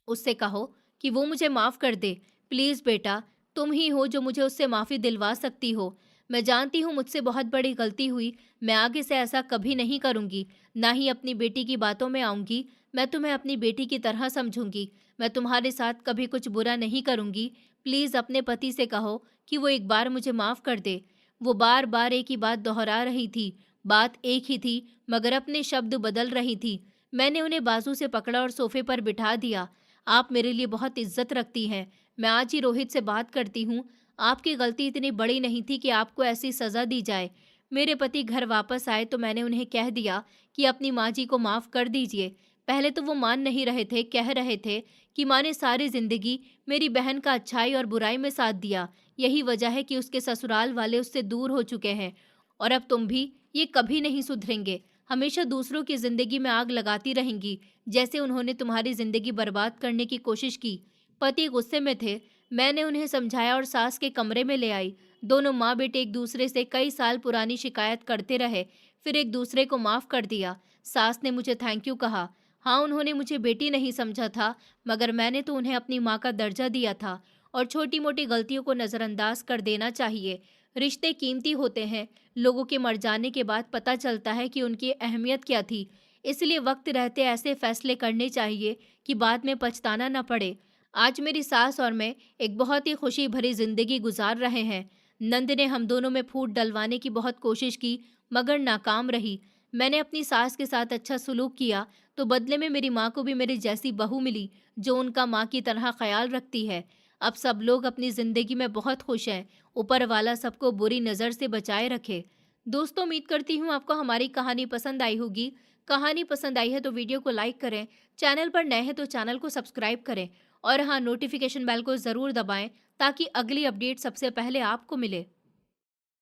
उससे कहो कि वो मुझे माफ कर दे। प्लीज बेटा, तुम ही हो जो मुझे उससे माफी दिलवा सकती हो। मैं जानती हूँ मुझसे बहुत बड़ी गलती हुई। मैं आगे से ऐसा कभी नहीं करूँगी, ना ही अपनी बेटी की बातों में आऊँगी। मैं तुम्हें अपनी बेटी की तरह समझूंगी। मैं तुम्हारे साथ कभी कुछ बुरा नहीं करूँगी। प्लीज़ अपने पति से कहो कि वो एक बार मुझे माफ़ कर दे। वो बार बार एक ही बात दोहरा रही थी। बात एक ही थी, मगर अपने शब्द बदल रही थी। मैंने उन्हें बाजू से पकड़ा और सोफे पर बिठा दिया। आप मेरे लिए बहुत इज्जत रखती हैं। मैं आज ही रोहित से बात करती हूँ। आपकी गलती इतनी बड़ी नहीं थी कि आपको ऐसी सज़ा दी जाए। मेरे पति घर वापस आए तो मैंने उन्हें कह दिया कि अपनी माँ जी को माफ़ कर दीजिए। पहले तो वो मान नहीं रहे थे, कह रहे थे कि माँ ने सारी जिंदगी मेरी बहन का अच्छाई और बुराई में साथ दिया। यही वजह है कि उसके ससुराल वाले उससे दूर हो चुके हैं। और अब तुम भी ये कभी नहीं सुधरेंगे। हमेशा दूसरों की जिंदगी में आग लगाती रहेंगी, जैसे उन्होंने तुम्हारी जिंदगी बर्बाद करने की कोशिश की। पति गुस्से में थे। मैंने उन्हें समझाया और सास के कमरे में ले आई। दोनों माँ बेटे एक दूसरे से कई साल पुरानी शिकायत करते रहे, फिर एक दूसरे को माफ कर दिया। सास ने मुझे थैंक यू कहा। हाँ, उन्होंने मुझे बेटी नहीं समझा था, मगर मैंने तो उन्हें अपनी माँ का दर्जा दिया था। और छोटी मोटी गलतियों को नज़रअंदाज कर देना चाहिए। रिश्ते कीमती होते हैं। लोगों के मर जाने के बाद पता चलता है कि उनकी अहमियत क्या थी। इसलिए वक्त रहते ऐसे फैसले करने चाहिए कि बाद में पछताना न पड़े। आज मेरी सास और मैं एक बहुत ही खुशी भरी जिंदगी गुजार रहे हैं। नंद ने हम दोनों में फूट डलवाने की बहुत कोशिश की, मगर नाकाम रही। मैंने अपनी सास के साथ अच्छा सलूक किया तो बदले में मेरी माँ को भी मेरी जैसी बहू मिली, जो उनका माँ की तरह ख्याल रखती है। अब सब लोग अपनी ज़िंदगी में बहुत खुश हैं। ऊपर वाला सबको बुरी नज़र से बचाए रखे। दोस्तों, उम्मीद करती हूँ आपको हमारी कहानी पसंद आई होगी। कहानी पसंद आई है तो वीडियो को लाइक करें, चैनल पर नए हैं तो चैनल को सब्सक्राइब करें और हाँ, नोटिफिकेशन बेल को ज़रूर दबाएं ताकि अगली अपडेट सबसे पहले आपको मिले।